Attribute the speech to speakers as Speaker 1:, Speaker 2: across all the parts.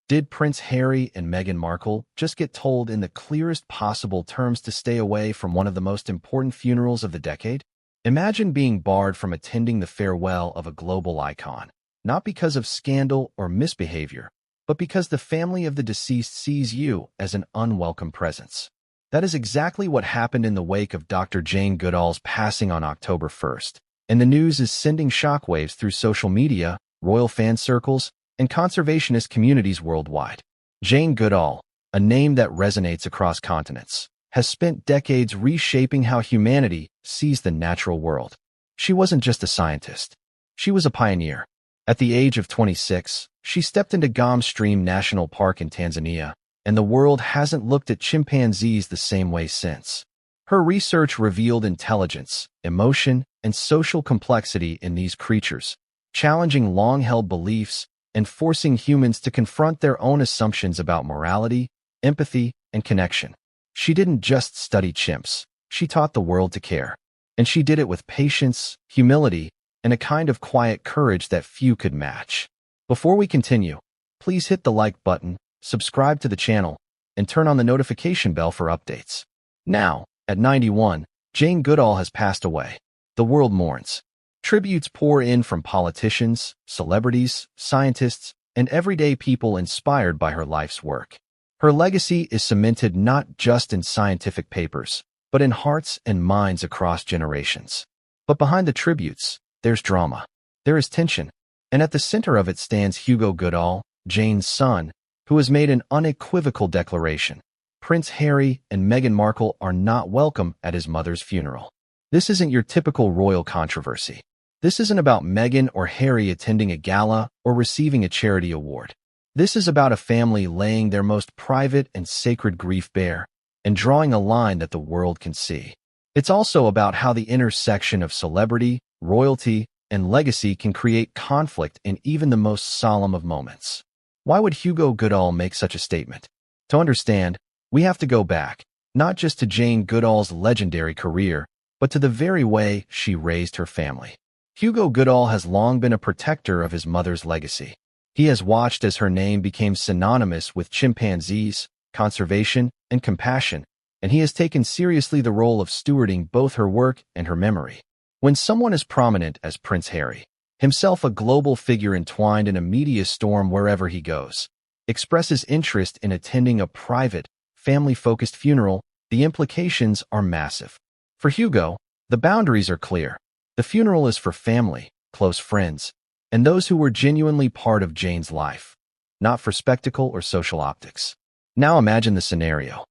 Speaker 1: Did Prince Harry and Meghan Markle just get told in the clearest possible terms to stay away from one of the most important funerals of the decade? Imagine being barred from attending the farewell of a global icon, not because of scandal or misbehavior, but because the family of the deceased sees you as an unwelcome presence. That is exactly what happened in the wake of Dr. Jane Goodall's passing on October 1st, and the news is sending shockwaves through social media, royal fan circles, and conservationist communities worldwide. Jane Goodall, a name that resonates across continents, has spent decades reshaping how humanity sees the natural world. She wasn't just a scientist. She was a pioneer. At the age of 26, she stepped into Gom Stream National Park in Tanzania, and the world hasn't looked at chimpanzees the same way since. Her research revealed intelligence, emotion, and social complexity in these creatures, challenging long-held beliefs and forcing humans to confront their own assumptions about morality, empathy, and connection. She didn't just study chimps. She taught the world to care. And she did it with patience, humility, and a kind of quiet courage that few could match. Before we continue, please hit the like button, subscribe to the channel, and turn on the notification bell for updates. Now, at 91, Jane Goodall has passed away. The world mourns. Tributes pour in from politicians, celebrities, scientists, and everyday people inspired by her life's work. Her legacy is cemented not just in scientific papers, but in hearts and minds across generations. But behind the tributes, there's drama. There is tension, and at the center of it stands Hugo Goodall, Jane's son, who has made an unequivocal declaration. Prince Harry and Meghan Markle are not welcome at his mother's funeral. This isn't your typical royal controversy. This isn't about Meghan or Harry attending a gala or receiving a charity award. This is about a family laying their most private and sacred grief bare and drawing a line that the world can see. It's also about how the intersection of celebrity, royalty, and legacy can create conflict in even the most solemn of moments. Why would Hugo Goodall make such a statement? To understand, we have to go back, not just to Jane Goodall's legendary career, but to the very way she raised her family. Hugo Goodall has long been a protector of his mother's legacy. He has watched as her name became synonymous with chimpanzees, conservation, and compassion, and he has taken seriously the role of stewarding both her work and her memory. When someone as prominent as Prince Harry, himself a global figure entwined in a media storm wherever he goes, expresses interest in attending a private, family-focused funeral, the implications are massive. For Hugo, the boundaries are clear. The funeral is for family, close friends, and those who were genuinely part of Jane's life, not for spectacle or social optics. Now imagine the scenario.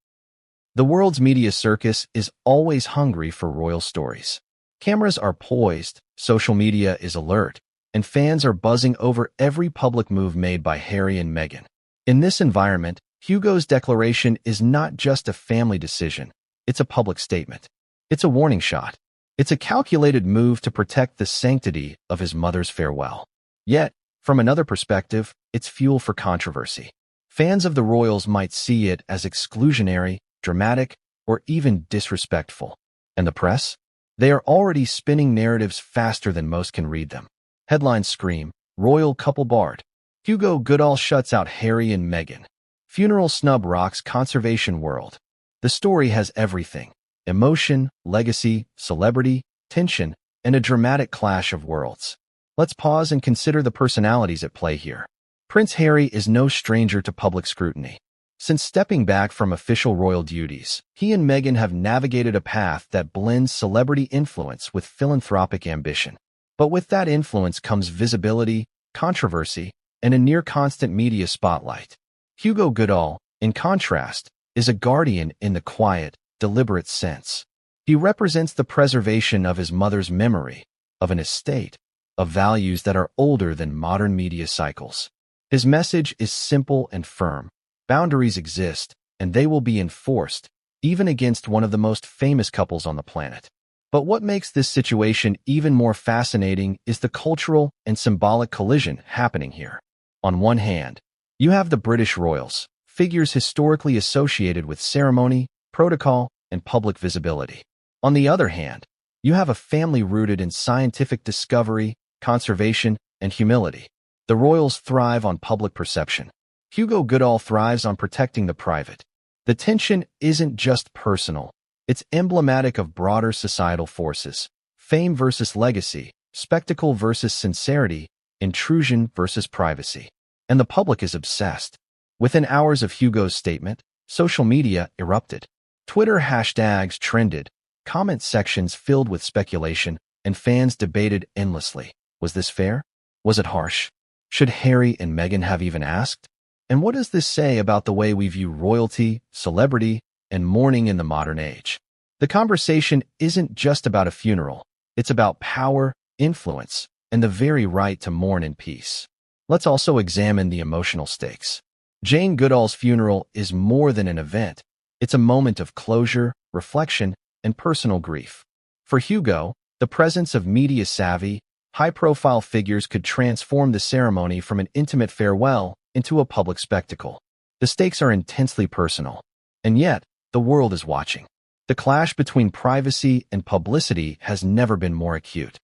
Speaker 1: The world's media circus is always hungry for royal stories. Cameras are poised, social media is alert, and fans are buzzing over every public move made by Harry and Meghan. In this environment, Hugo's declaration is not just a family decision, it's a public statement. It's a warning shot. It's a calculated move to protect the sanctity of his mother's farewell. Yet, from another perspective, it's fuel for controversy. Fans of the royals might see it as exclusionary, dramatic, or even disrespectful. And the press? They are already spinning narratives faster than most can read them. Headlines scream, "Royal couple barred." Hugo Goodall shuts out Harry and Meghan. Funeral snub rocks conservation world. The story has everything. Emotion, legacy, celebrity, tension, and a dramatic clash of worlds. Let's pause and consider the personalities at play here. Prince Harry is no stranger to public scrutiny. Since stepping back from official royal duties, he and Meghan have navigated a path that blends celebrity influence with philanthropic ambition. But with that influence comes visibility, controversy, and a near-constant media spotlight. Hugo Goodall, in contrast, is a guardian in the quiet, deliberate sense. He represents the preservation of his mother's memory, of an estate, of values that are older than modern media cycles. His message is simple and firm. Boundaries exist, and they will be enforced, even against one of the most famous couples on the planet. But what makes this situation even more fascinating is the cultural and symbolic collision happening here. On one hand, you have the British royals, figures historically associated with ceremony, protocol, and public visibility. On the other hand, you have a family rooted in scientific discovery, conservation, and humility. The royals thrive on public perception. Hugo Goodall thrives on protecting the private. The tension isn't just personal. It's emblematic of broader societal forces. Fame versus legacy, spectacle versus sincerity, intrusion versus privacy. And the public is obsessed. Within hours of Hugo's statement, social media erupted. Twitter hashtags trended, comment sections filled with speculation, and fans debated endlessly. Was this fair? Was it harsh? Should Harry and Meghan have even asked? And what does this say about the way we view royalty, celebrity, and mourning in the modern age? The conversation isn't just about a funeral. It's about power, influence, and the very right to mourn in peace. Let's also examine the emotional stakes. Jane Goodall's funeral is more than an event. It's a moment of closure, reflection, and personal grief. For Hugo, the presence of media-savvy, high-profile figures could transform the ceremony from an intimate farewell into a public spectacle. The stakes are intensely personal, and yet the world is watching. The clash between privacy and publicity has never been more acute.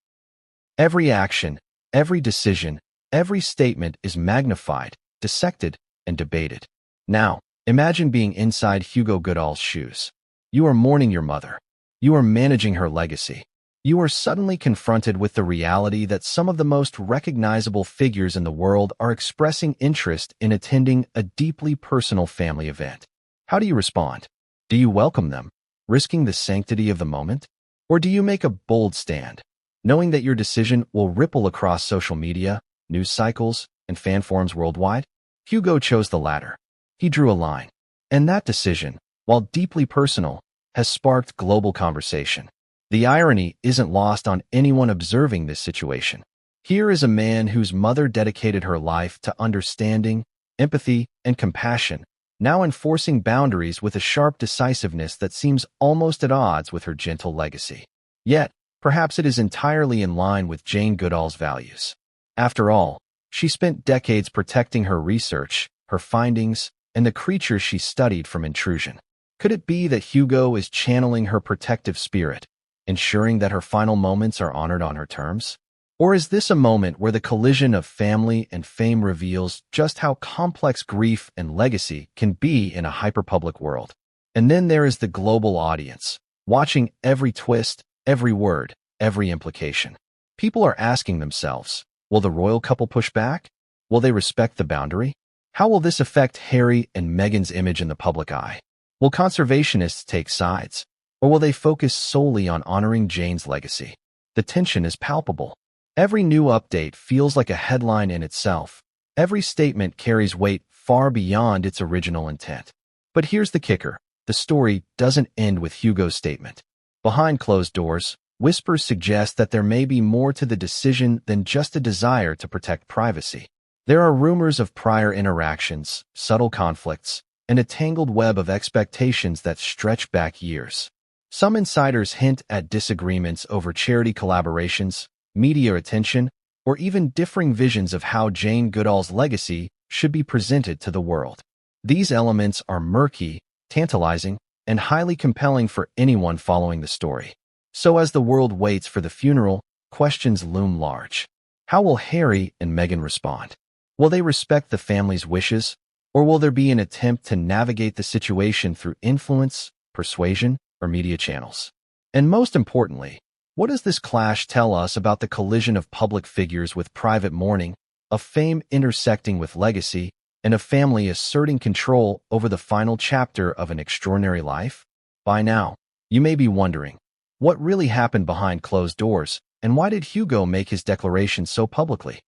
Speaker 1: Every action, every decision, every statement is magnified, dissected, and debated. Now, imagine being inside Hugo Goodall's shoes. You are mourning your mother. You are managing her legacy. You are suddenly confronted with the reality that some of the most recognizable figures in the world are expressing interest in attending a deeply personal family event. How do you respond? Do you welcome them, risking the sanctity of the moment? Or do you make a bold stand, knowing that your decision will ripple across social media, news cycles, and fan forums worldwide? Hugo chose the latter. He drew a line. And that decision, while deeply personal, has sparked global conversation. The irony isn't lost on anyone observing this situation. Here is a man whose mother dedicated her life to understanding, empathy, and compassion, now enforcing boundaries with a sharp decisiveness that seems almost at odds with her gentle legacy. Yet, perhaps it is entirely in line with Jane Goodall's values. After all, she spent decades protecting her research, her findings, and the creatures she studied from intrusion. Could it be that Hugo is channeling her protective spirit, ensuring that her final moments are honored on her terms? Or is this a moment where the collision of family and fame reveals just how complex grief and legacy can be in a hyperpublic world? And then there is the global audience, watching every twist, every word, every implication. People are asking themselves, will the royal couple push back? Will they respect the boundary? How will this affect Harry and Meghan's image in the public eye? Will conservationists take sides, or will they focus solely on honoring Jane's legacy? The tension is palpable. Every new update feels like a headline in itself. Every statement carries weight far beyond its original intent. But here's the kicker. The story doesn't end with Hugo's statement. Behind closed doors, whispers suggest that there may be more to the decision than just a desire to protect privacy. There are rumors of prior interactions, subtle conflicts, and a tangled web of expectations that stretch back years. Some insiders hint at disagreements over charity collaborations, media attention, or even differing visions of how Jane Goodall's legacy should be presented to the world. These elements are murky, tantalizing, and highly compelling for anyone following the story. So as the world waits for the funeral, questions loom large. How will Harry and Meghan respond? Will they respect the family's wishes, or will there be an attempt to navigate the situation through influence, persuasion, or media channels? And most importantly, what does this clash tell us about the collision of public figures with private mourning, of fame intersecting with legacy, and a family asserting control over the final chapter of an extraordinary life? By now, you may be wondering, what really happened behind closed doors, and why did Hugo make his declaration so publicly?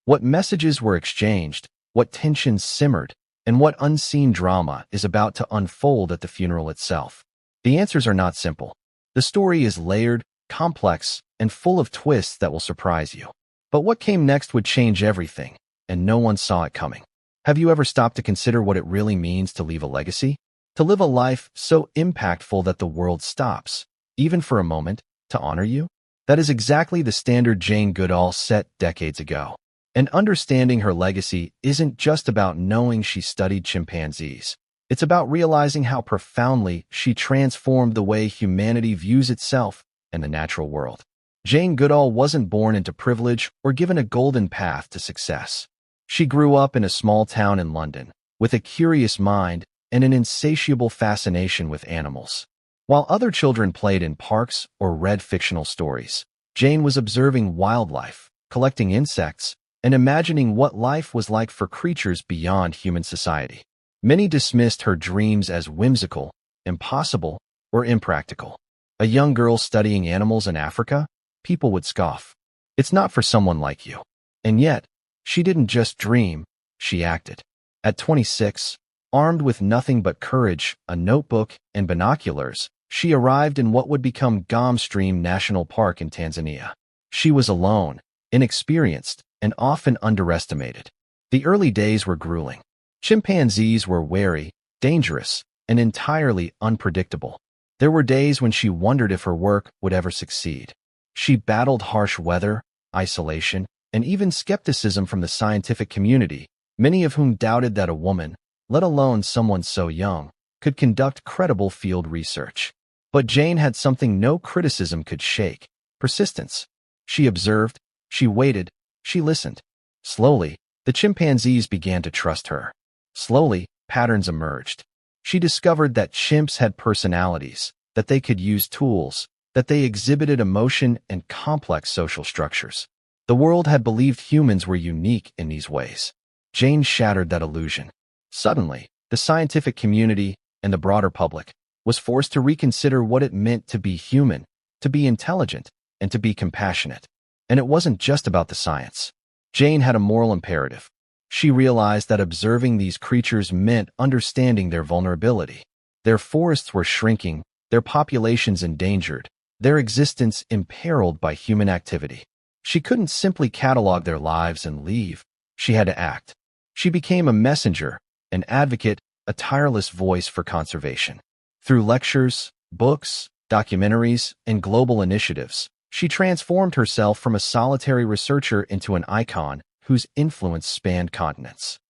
Speaker 1: What messages were exchanged, what tensions simmered, and what unseen drama is about to unfold at the funeral itself? The answers are not simple. The story is layered, complex, and full of twists that will surprise you. But what came next would change everything, and no one saw it coming. Have you ever stopped to consider what it really means to leave a legacy? To live a life so impactful that the world stops, even for a moment, to honor you? That is exactly the standard Jane Goodall set decades ago. And understanding her legacy isn't just about knowing she studied chimpanzees. It's about realizing how profoundly she transformed the way humanity views itself and the natural world. Jane Goodall wasn't born into privilege or given a golden path to success. She grew up in a small town in London, with a curious mind and an insatiable fascination with animals. While other children played in parks or read fictional stories, Jane was observing wildlife, collecting insects, and imagining what life was like for creatures beyond human society. Many dismissed her dreams as whimsical, impossible, or impractical. A young girl studying animals in Africa? People would scoff. It's not for someone like you. And yet, she didn't just dream, she acted. At 26, armed with nothing but courage, a notebook, and binoculars, she arrived in what would become Gom Stream National Park in Tanzania. She was alone, inexperienced, and often underestimated. The early days were grueling. Chimpanzees were wary, dangerous, and entirely unpredictable. There were days when she wondered if her work would ever succeed. She battled harsh weather, isolation, and even skepticism from the scientific community, many of whom doubted that a woman, let alone someone so young, could conduct credible field research. But Jane had something no criticism could shake: persistence. She observed, she waited, she listened. Slowly, the chimpanzees began to trust her. Slowly, patterns emerged. She discovered that chimps had personalities, that they could use tools, that they exhibited emotion and complex social structures. The world had believed humans were unique in these ways. Jane shattered that illusion. Suddenly, the scientific community and the broader public was forced to reconsider what it meant to be human, to be intelligent, and to be compassionate. And it wasn't just about the science. Jane had a moral imperative. She realized that observing these creatures meant understanding their vulnerability. Their forests were shrinking, their populations endangered, their existence imperiled by human activity. She couldn't simply catalog their lives and leave. She had to act. She became a messenger, an advocate, a tireless voice for conservation. Through lectures, books, documentaries, and global initiatives, she transformed herself from a solitary researcher into an icon whose influence spanned continents.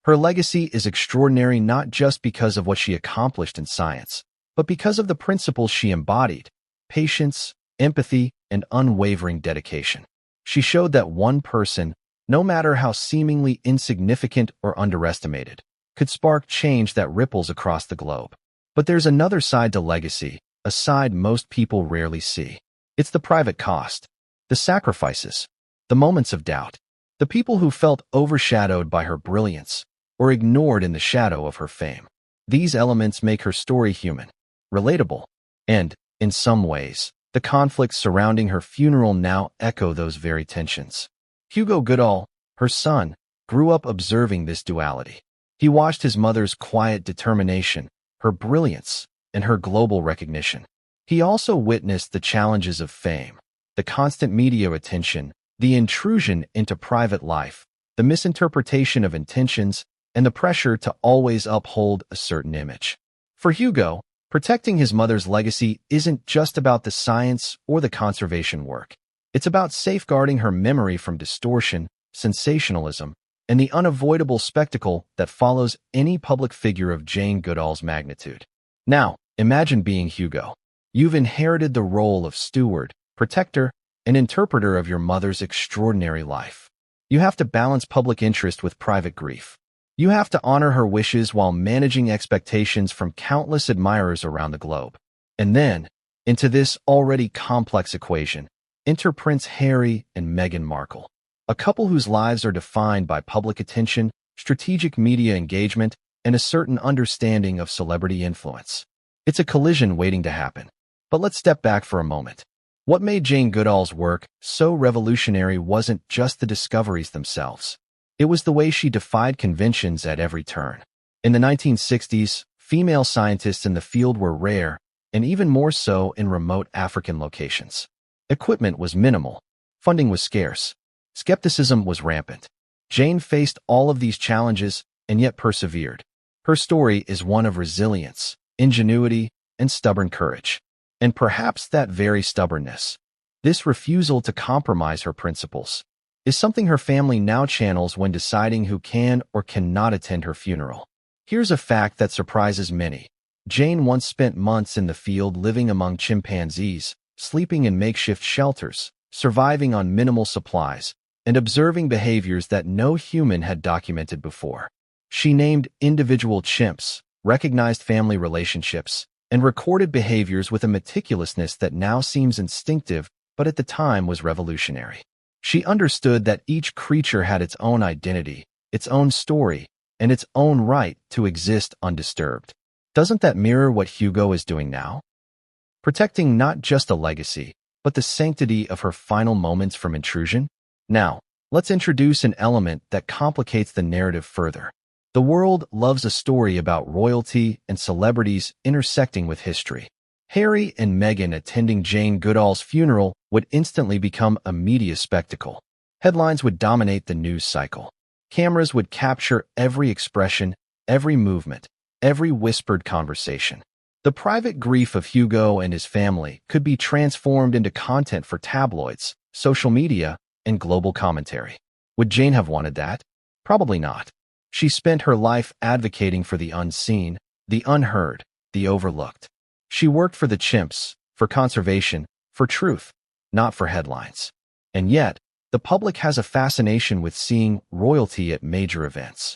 Speaker 1: Her legacy is extraordinary not just because of what she accomplished in science, but because of the principles she embodied: patience, empathy, and unwavering dedication. She showed that one person, no matter how seemingly insignificant or underestimated, could spark change that ripples across the globe. But there's another side to legacy, a side most people rarely see. It's the private cost, the sacrifices, the moments of doubt, the people who felt overshadowed by her brilliance or ignored in the shadow of her fame. These elements make her story human, relatable, and, in some ways, the conflicts surrounding her funeral now echo those very tensions. Hugo Goodall, her son, grew up observing this duality. He watched his mother's quiet determination, her brilliance, and her global recognition. He also witnessed the challenges of fame, the constant media attention, the intrusion into private life, the misinterpretation of intentions, and the pressure to always uphold a certain image. For Hugo, protecting his mother's legacy isn't just about the science or the conservation work. It's about safeguarding her memory from distortion, sensationalism, and the unavoidable spectacle that follows any public figure of Jane Goodall's magnitude. Now, imagine being Hugo. You've inherited the role of steward, protector, and interpreter of your mother's extraordinary life. You have to balance public interest with private grief. You have to honor her wishes while managing expectations from countless admirers around the globe. And then, into this already complex equation, enter Prince Harry and Meghan Markle, a couple whose lives are defined by public attention, strategic media engagement, and a certain understanding of celebrity influence. It's a collision waiting to happen. But let's step back for a moment. What made Jane Goodall's work so revolutionary wasn't just the discoveries themselves. It was the way she defied conventions at every turn. In the 1960s, female scientists in the field were rare, and even more so in remote African locations. Equipment was minimal, funding was scarce, skepticism was rampant. Jane faced all of these challenges and yet persevered. Her story is one of resilience, ingenuity, and stubborn courage. And perhaps that very stubbornness, this refusal to compromise her principles, is something her family now channels when deciding who can or cannot attend her funeral. Here's a fact that surprises many. Jane once spent months in the field living among chimpanzees, sleeping in makeshift shelters, surviving on minimal supplies, and observing behaviors that no human had documented before. She named individual chimps, recognized family relationships, and recorded behaviors with a meticulousness that now seems instinctive but at the time was revolutionary. She understood that each creature had its own identity, its own story, and its own right to exist undisturbed. Doesn't that mirror what Hugo is doing now? Protecting not just a legacy, but the sanctity of her final moments from intrusion? Now, let's introduce an element that complicates the narrative further. The world loves a story about royalty and celebrities intersecting with history. Harry and Meghan attending Jane Goodall's funeral would instantly become a media spectacle. Headlines would dominate the news cycle. Cameras would capture every expression, every movement, every whispered conversation. The private grief of Hugo and his family could be transformed into content for tabloids, social media, and global commentary. Would Jane have wanted that? Probably not. She spent her life advocating for the unseen, the unheard, the overlooked. She worked for the chimps, for conservation, for truth, not for headlines. And yet, the public has a fascination with seeing royalty at major events.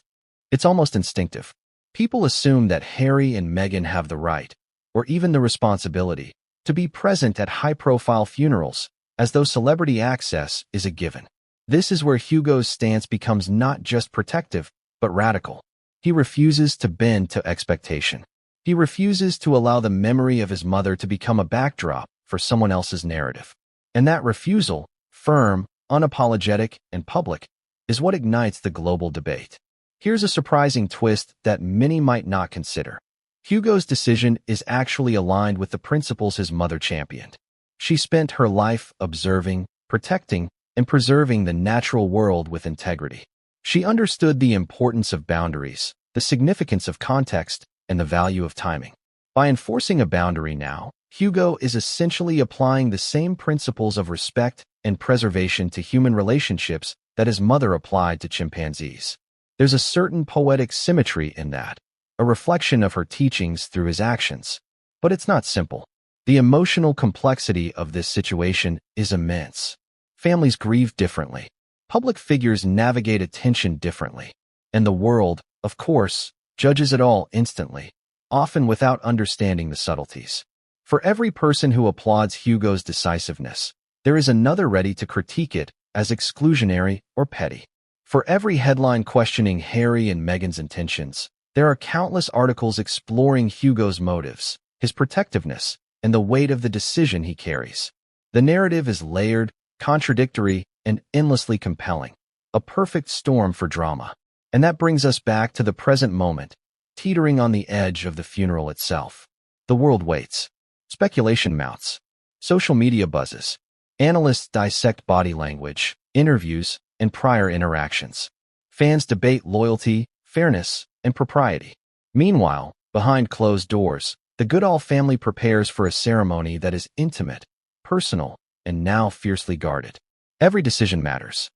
Speaker 1: It's almost instinctive. People assume that Harry and Meghan have the right, or even the responsibility, to be present at high-profile funerals, as though celebrity access is a given. This is where Hugo's stance becomes not just protective, but radical. He refuses to bend to expectation. He refuses to allow the memory of his mother to become a backdrop for someone else's narrative. And that refusal, firm, unapologetic, and public, is what ignites the global debate. Here's a surprising twist that many might not consider. Hugo's decision is actually aligned with the principles his mother championed. She spent her life observing, protecting, and preserving the natural world with integrity. She understood the importance of boundaries, the significance of context, and the value of timing. By enforcing a boundary now, Hugo is essentially applying the same principles of respect and preservation to human relationships that his mother applied to chimpanzees. There's a certain poetic symmetry in that, a reflection of her teachings through his actions. But it's not simple. The emotional complexity of this situation is immense. Families grieve differently. Public figures navigate attention differently. And the world, of course, judges it all instantly, often without understanding the subtleties. For every person who applauds Hugo's decisiveness, there is another ready to critique it as exclusionary or petty. For every headline questioning Harry and Meghan's intentions, there are countless articles exploring Hugo's motives, his protectiveness, and the weight of the decision he carries. The narrative is layered, contradictory, and endlessly compelling, a perfect storm for drama. And that brings us back to the present moment, teetering on the edge of the funeral itself. The world waits. Speculation mounts. Social media buzzes. Analysts dissect body language, interviews, and prior interactions. Fans debate loyalty, fairness, and propriety. Meanwhile, behind closed doors, the Goodall family prepares for a ceremony that is intimate, personal, and now fiercely guarded. Every decision matters.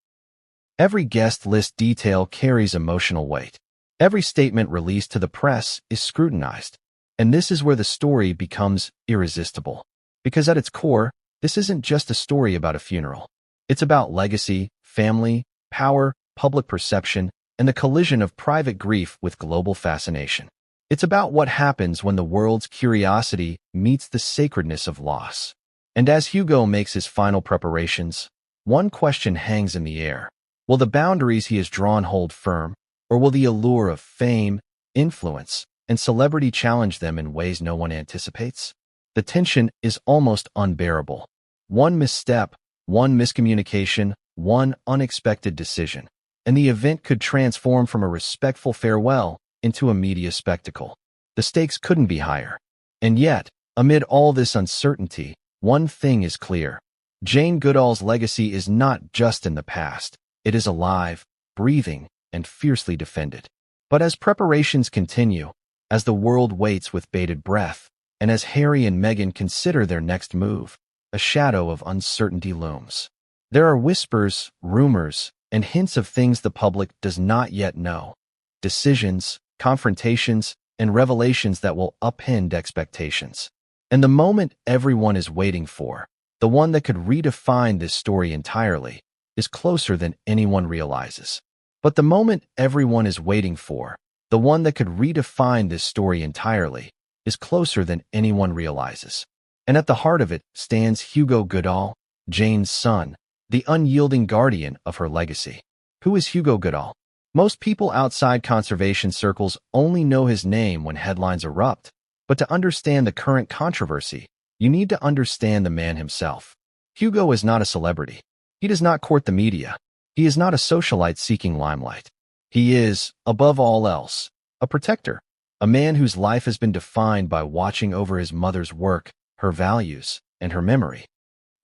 Speaker 1: Every guest list detail carries emotional weight. Every statement released to the press is scrutinized. And this is where the story becomes irresistible. Because at its core, this isn't just a story about a funeral. It's about legacy, family, power, public perception, and the collision of private grief with global fascination. It's about what happens when the world's curiosity meets the sacredness of loss. And as Hugo makes his final preparations, one question hangs in the air. Will the boundaries he has drawn hold firm, or will the allure of fame, influence, and celebrity challenge them in ways no one anticipates? The tension is almost unbearable. One misstep, one miscommunication, one unexpected decision, and the event could transform from a respectful farewell into a media spectacle. The stakes couldn't be higher. And yet, amid all this uncertainty, one thing is clear. Jane Goodall's legacy is not just in the past. It is alive, breathing, and fiercely defended. But as preparations continue, as the world waits with bated breath, and as Harry and Meghan consider their next move, a shadow of uncertainty looms. There are whispers, rumors, and hints of things the public does not yet know. Decisions, confrontations, and revelations that will upend expectations. And the moment everyone is waiting for, the one that could redefine this story entirely, is closer than anyone realizes. But the moment everyone is waiting for, the one that could redefine this story entirely, is closer than anyone realizes. And at the heart of it stands Hugo Goodall, Jane's son, the unyielding guardian of her legacy. Who is Hugo Goodall? Most people outside conservation circles only know his name when headlines erupt, but to understand the current controversy, you need to understand the man himself. Hugo is not a celebrity. He does not court the media. He is not a socialite seeking limelight. He is, above all else, a protector, a man whose life has been defined by watching over his mother's work, her values, and her memory.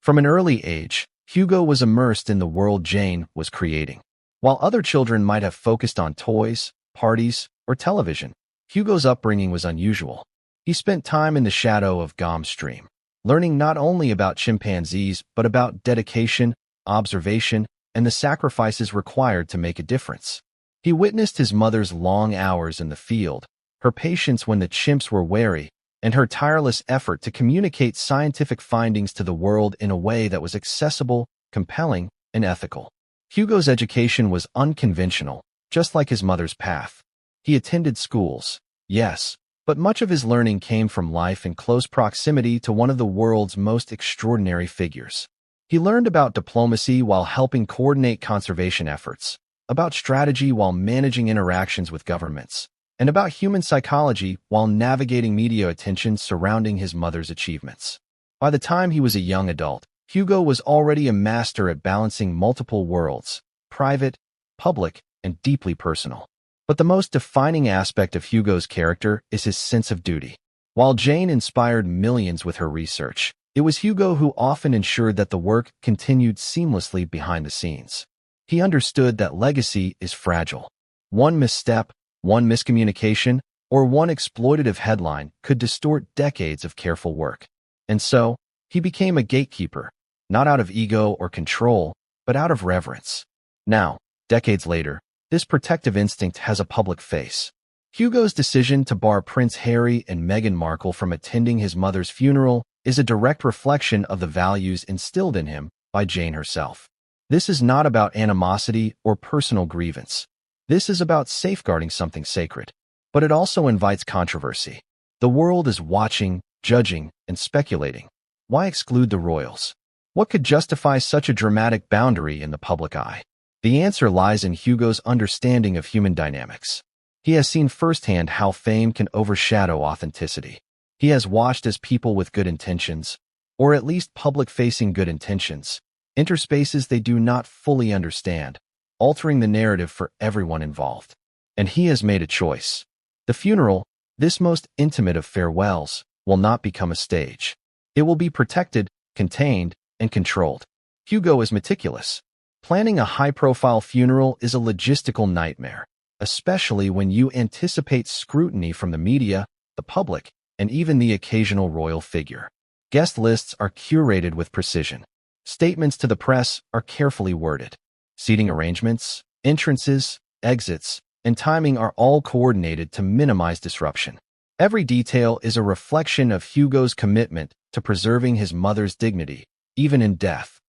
Speaker 1: From an early age, Hugo was immersed in the world Jane was creating. While other children might have focused on toys, parties, or television, Hugo's upbringing was unusual. He spent time in the shadow of Gom's stream, learning not only about chimpanzees but about dedication, observation, and the sacrifices required to make a difference. He witnessed his mother's long hours in the field, her patience when the chimps were wary, and her tireless effort to communicate scientific findings to the world in a way that was accessible, compelling, and ethical. Hugo's education was unconventional, just like his mother's path. He attended schools, yes, but much of his learning came from life in close proximity to one of the world's most extraordinary figures. He learned about diplomacy while helping coordinate conservation efforts, about strategy while managing interactions with governments, and about human psychology while navigating media attention surrounding his mother's achievements. By the time he was a young adult, Hugo was already a master at balancing multiple worlds, private, public, and deeply personal. But the most defining aspect of Hugo's character is his sense of duty. While Jane inspired millions with her research, it was Hugo who often ensured that the work continued seamlessly behind the scenes. He understood that legacy is fragile. One misstep, one miscommunication, or one exploitative headline could distort decades of careful work. And so, he became a gatekeeper, not out of ego or control, but out of reverence. Now, decades later, this protective instinct has a public face. Hugo's decision to bar Prince Harry and Meghan Markle from attending his mother's funeral is a direct reflection of the values instilled in him by Jane herself. This is not about animosity or personal grievance. This is about safeguarding something sacred. But it also invites controversy. The world is watching, judging, and speculating. Why exclude the royals? What could justify such a dramatic boundary in the public eye? The answer lies in Hugo's understanding of human dynamics. He has seen firsthand how fame can overshadow authenticity. He has watched as people with good intentions, or at least public-facing good intentions, enter spaces they do not fully understand, altering the narrative for everyone involved. And he has made a choice. The funeral, this most intimate of farewells, will not become a stage. It will be protected, contained, and controlled. Hugo is meticulous. Planning a high-profile funeral is a logistical nightmare, especially when you anticipate scrutiny from the media, the public, and even the occasional royal figure. Guest lists are curated with precision. Statements to the press are carefully worded. Seating arrangements, entrances, exits, and timing are all coordinated to minimize disruption. Every detail is a reflection of Hugo's commitment to preserving his mother's dignity, even in death.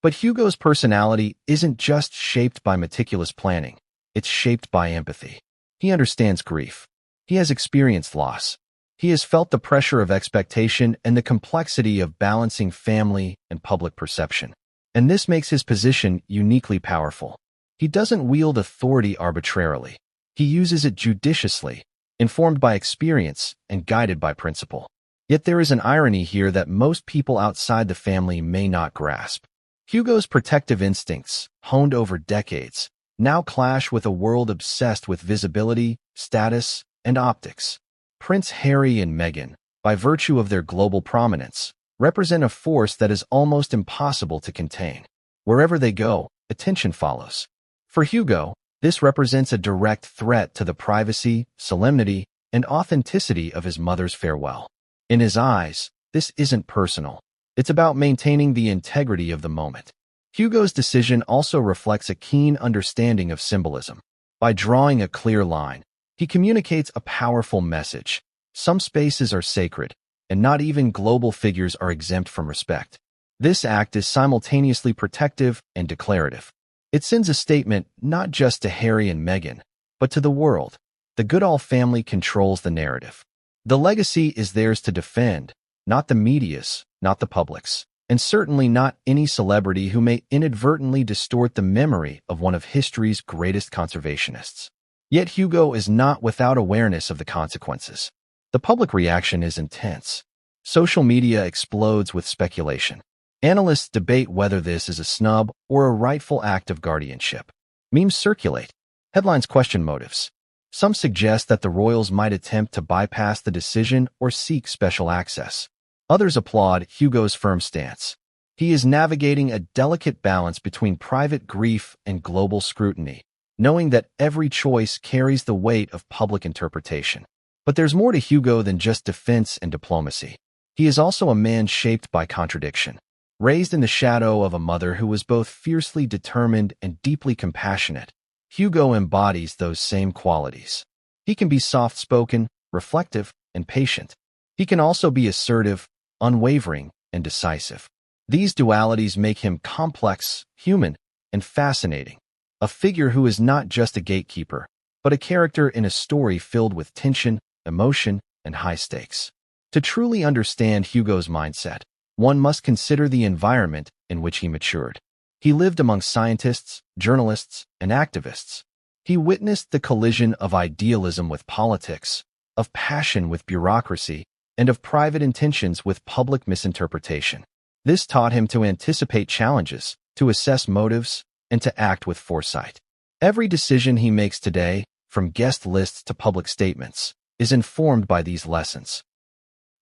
Speaker 1: But Hugo's personality isn't just shaped by meticulous planning. It's shaped by empathy. He understands grief. He has experienced loss. He has felt the pressure of expectation and the complexity of balancing family and public perception. And this makes his position uniquely powerful. He doesn't wield authority arbitrarily. He uses it judiciously, informed by experience and guided by principle. Yet there is an irony here that most people outside the family may not grasp. Hugo's protective instincts, honed over decades, now clash with a world obsessed with visibility, status, and optics. Prince Harry and Meghan, by virtue of their global prominence, represent a force that is almost impossible to contain. Wherever they go, attention follows. For Hugo, this represents a direct threat to the privacy, solemnity, and authenticity of his mother's farewell. In his eyes, this isn't personal. It's about maintaining the integrity of the moment. Hugo's decision also reflects a keen understanding of symbolism. By drawing a clear line, he communicates a powerful message. Some spaces are sacred, and not even global figures are exempt from respect. This act is simultaneously protective and declarative. It sends a statement not just to Harry and Meghan, but to the world. The Goodall family controls the narrative. The legacy is theirs to defend, not the media's, not the public's, and certainly not any celebrity who may inadvertently distort the memory of one of history's greatest conservationists. Yet Hugo is not without awareness of the consequences. The public reaction is intense. Social media explodes with speculation. Analysts debate whether this is a snub or a rightful act of guardianship. Memes circulate. Headlines question motives. Some suggest that the royals might attempt to bypass the decision or seek special access. Others applaud Hugo's firm stance. He is navigating a delicate balance between private grief and global scrutiny, knowing that every choice carries the weight of public interpretation. But there's more to Hugo than just defense and diplomacy. He is also a man shaped by contradiction. Raised in the shadow of a mother who was both fiercely determined and deeply compassionate, Hugo embodies those same qualities. He can be soft-spoken, reflective, and patient. He can also be assertive, unwavering, and decisive. These dualities make him complex, human, and fascinating. A figure who is not just a gatekeeper, but a character in a story filled with tension, emotion, and high stakes. To truly understand Hugo's mindset, one must consider the environment in which he matured. He lived among scientists, journalists, and activists. He witnessed the collision of idealism with politics, of passion with bureaucracy, and of private intentions with public misinterpretation. This taught him to anticipate challenges, to assess motives, and to act with foresight. Every decision he makes today, from guest lists to public statements, is informed by these lessons.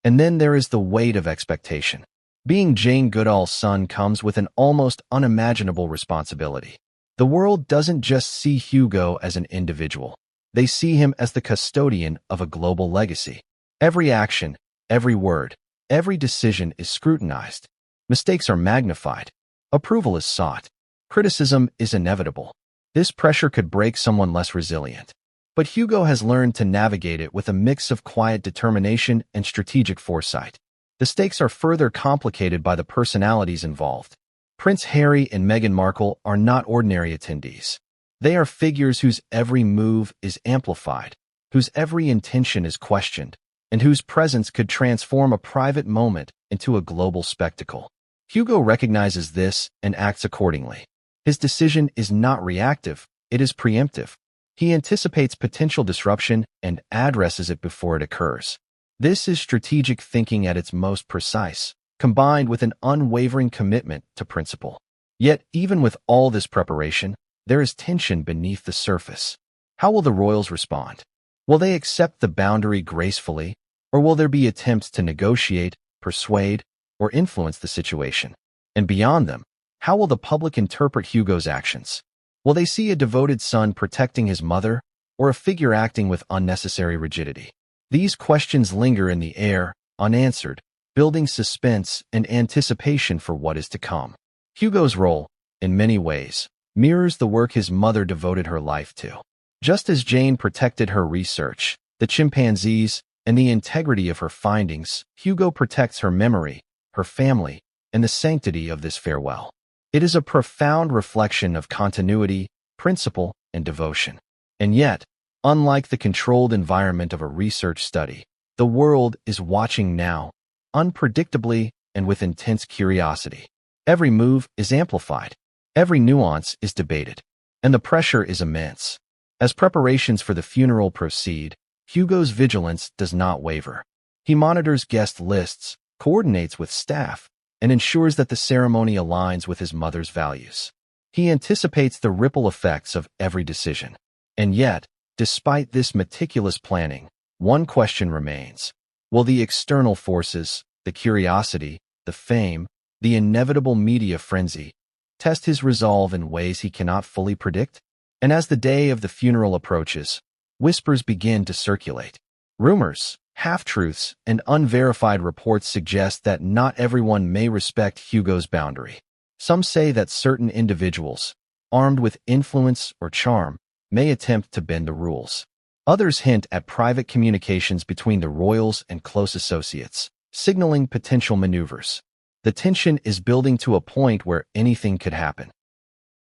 Speaker 1: And then there is the weight of expectation. Being Jane Goodall's son comes with an almost unimaginable responsibility. The world doesn't just see Hugo as an individual. They see him as the custodian of a global legacy. Every action, every word, every decision is scrutinized. Mistakes are magnified. Approval is sought. Criticism is inevitable. This pressure could break someone less resilient. But Hugo has learned to navigate it with a mix of quiet determination and strategic foresight. The stakes are further complicated by the personalities involved. Prince Harry and Meghan Markle are not ordinary attendees. They are figures whose every move is amplified, whose every intention is questioned, and whose presence could transform a private moment into a global spectacle. Hugo recognizes this and acts accordingly. His decision is not reactive, it is preemptive. He anticipates potential disruption and addresses it before it occurs. This is strategic thinking at its most precise, combined with an unwavering commitment to principle. Yet, even with all this preparation, there is tension beneath the surface. How will the royals respond? Will they accept the boundary gracefully, or will there be attempts to negotiate, persuade, or influence the situation? And beyond them, how will the public interpret Hugo's actions? Will they see a devoted son protecting his mother, or a figure acting with unnecessary rigidity? These questions linger in the air, unanswered, building suspense and anticipation for what is to come. Hugo's role, in many ways, mirrors the work his mother devoted her life to. Just as Jane protected her research, the chimpanzees, and the integrity of her findings, Hugo protects her memory, her family, and the sanctity of this farewell. It is a profound reflection of continuity, principle, and devotion. And yet, unlike the controlled environment of a research study, the world is watching now, unpredictably and with intense curiosity. Every move is amplified. Every nuance is debated. And the pressure is immense. As preparations for the funeral proceed, Hugo's vigilance does not waver. He monitors guest lists, coordinates with staff, and ensures that the ceremony aligns with his mother's values. He anticipates the ripple effects of every decision. And yet, despite this meticulous planning, one question remains. Will the external forces, the curiosity, the fame, the inevitable media frenzy, test his resolve in ways he cannot fully predict? And as the day of the funeral approaches, whispers begin to circulate. Rumors, half-truths, and unverified reports suggest that not everyone may respect Hugo's boundary. Some say that certain individuals, armed with influence or charm, may attempt to bend the rules. Others hint at private communications between the royals and close associates, signaling potential maneuvers. The tension is building to a point where anything could happen.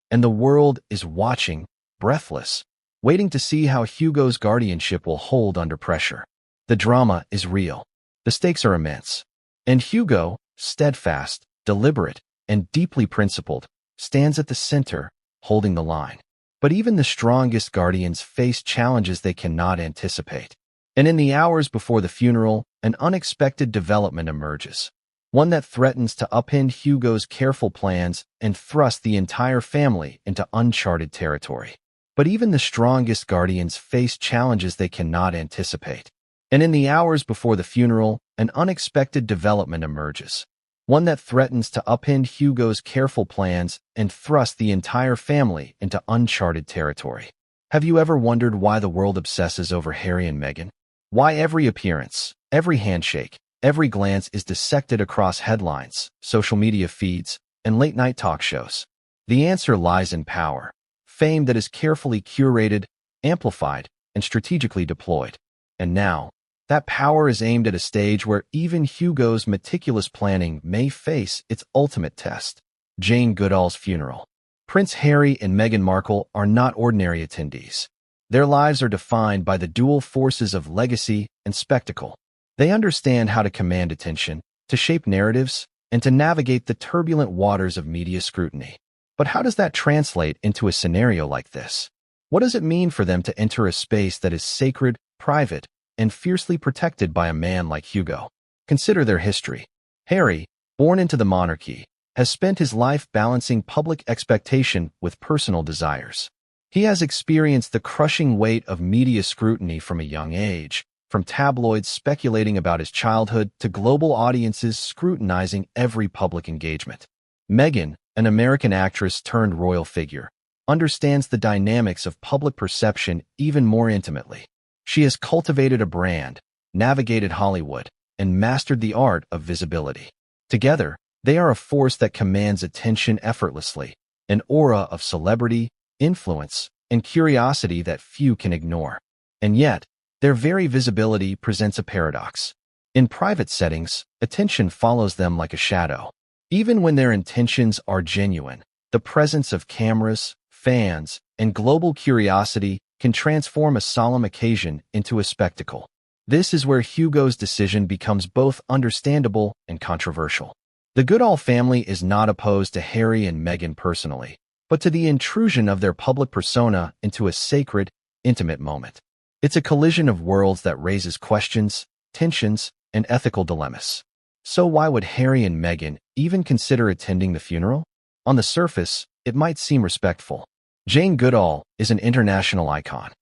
Speaker 1: And the world is watching, breathless, waiting to see how Hugo's guardianship will hold under pressure. The drama is real. The stakes are immense. And Hugo, steadfast, deliberate, and deeply principled, stands at the center, holding the line. But even the strongest guardians face challenges they cannot anticipate. And in the hours before the funeral, an unexpected development emerges. One that threatens to upend Hugo's careful plans and thrust the entire family into uncharted territory. But even the strongest guardians face challenges they cannot anticipate. And in the hours before the funeral, an unexpected development emerges. One that threatens to upend Hugo's careful plans and thrust the entire family into uncharted territory. Have you ever wondered why the world obsesses over Harry and Meghan? Why every appearance, every handshake, every glance is dissected across headlines, social media feeds, and late-night talk shows? The answer lies in power. Fame that is carefully curated, amplified, and strategically deployed. And now, that power is aimed at a stage where even Hugo's meticulous planning may face its ultimate test. Jane Goodall's funeral. Prince Harry and Meghan Markle are not ordinary attendees. Their lives are defined by the dual forces of legacy and spectacle. They understand how to command attention, to shape narratives, and to navigate the turbulent waters of media scrutiny. But how does that translate into a scenario like this? What does it mean for them to enter a space that is sacred, private, and fiercely protected by a man like Hugo? Consider their history. Harry, born into the monarchy, has spent his life balancing public expectation with personal desires. He has experienced the crushing weight of media scrutiny from a young age, from tabloids speculating about his childhood to global audiences scrutinizing every public engagement. Meghan, an American actress turned royal figure, understands the dynamics of public perception even more intimately. She has cultivated a brand, navigated Hollywood, and mastered the art of visibility. Together, they are a force that commands attention effortlessly, an aura of celebrity, influence, and curiosity that few can ignore. And yet, their very visibility presents a paradox. In private settings, attention follows them like a shadow. Even when their intentions are genuine, the presence of cameras, fans, and global curiosity can transform a solemn occasion into a spectacle. This is where Hugo's decision becomes both understandable and controversial. The Goodall family is not opposed to Harry and Meghan personally, but to the intrusion of their public persona into a sacred, intimate moment. It's a collision of worlds that raises questions, tensions, and ethical dilemmas. So why would Harry and Meghan even consider attending the funeral? On the surface, it might seem respectful. Jane Goodall is an international icon.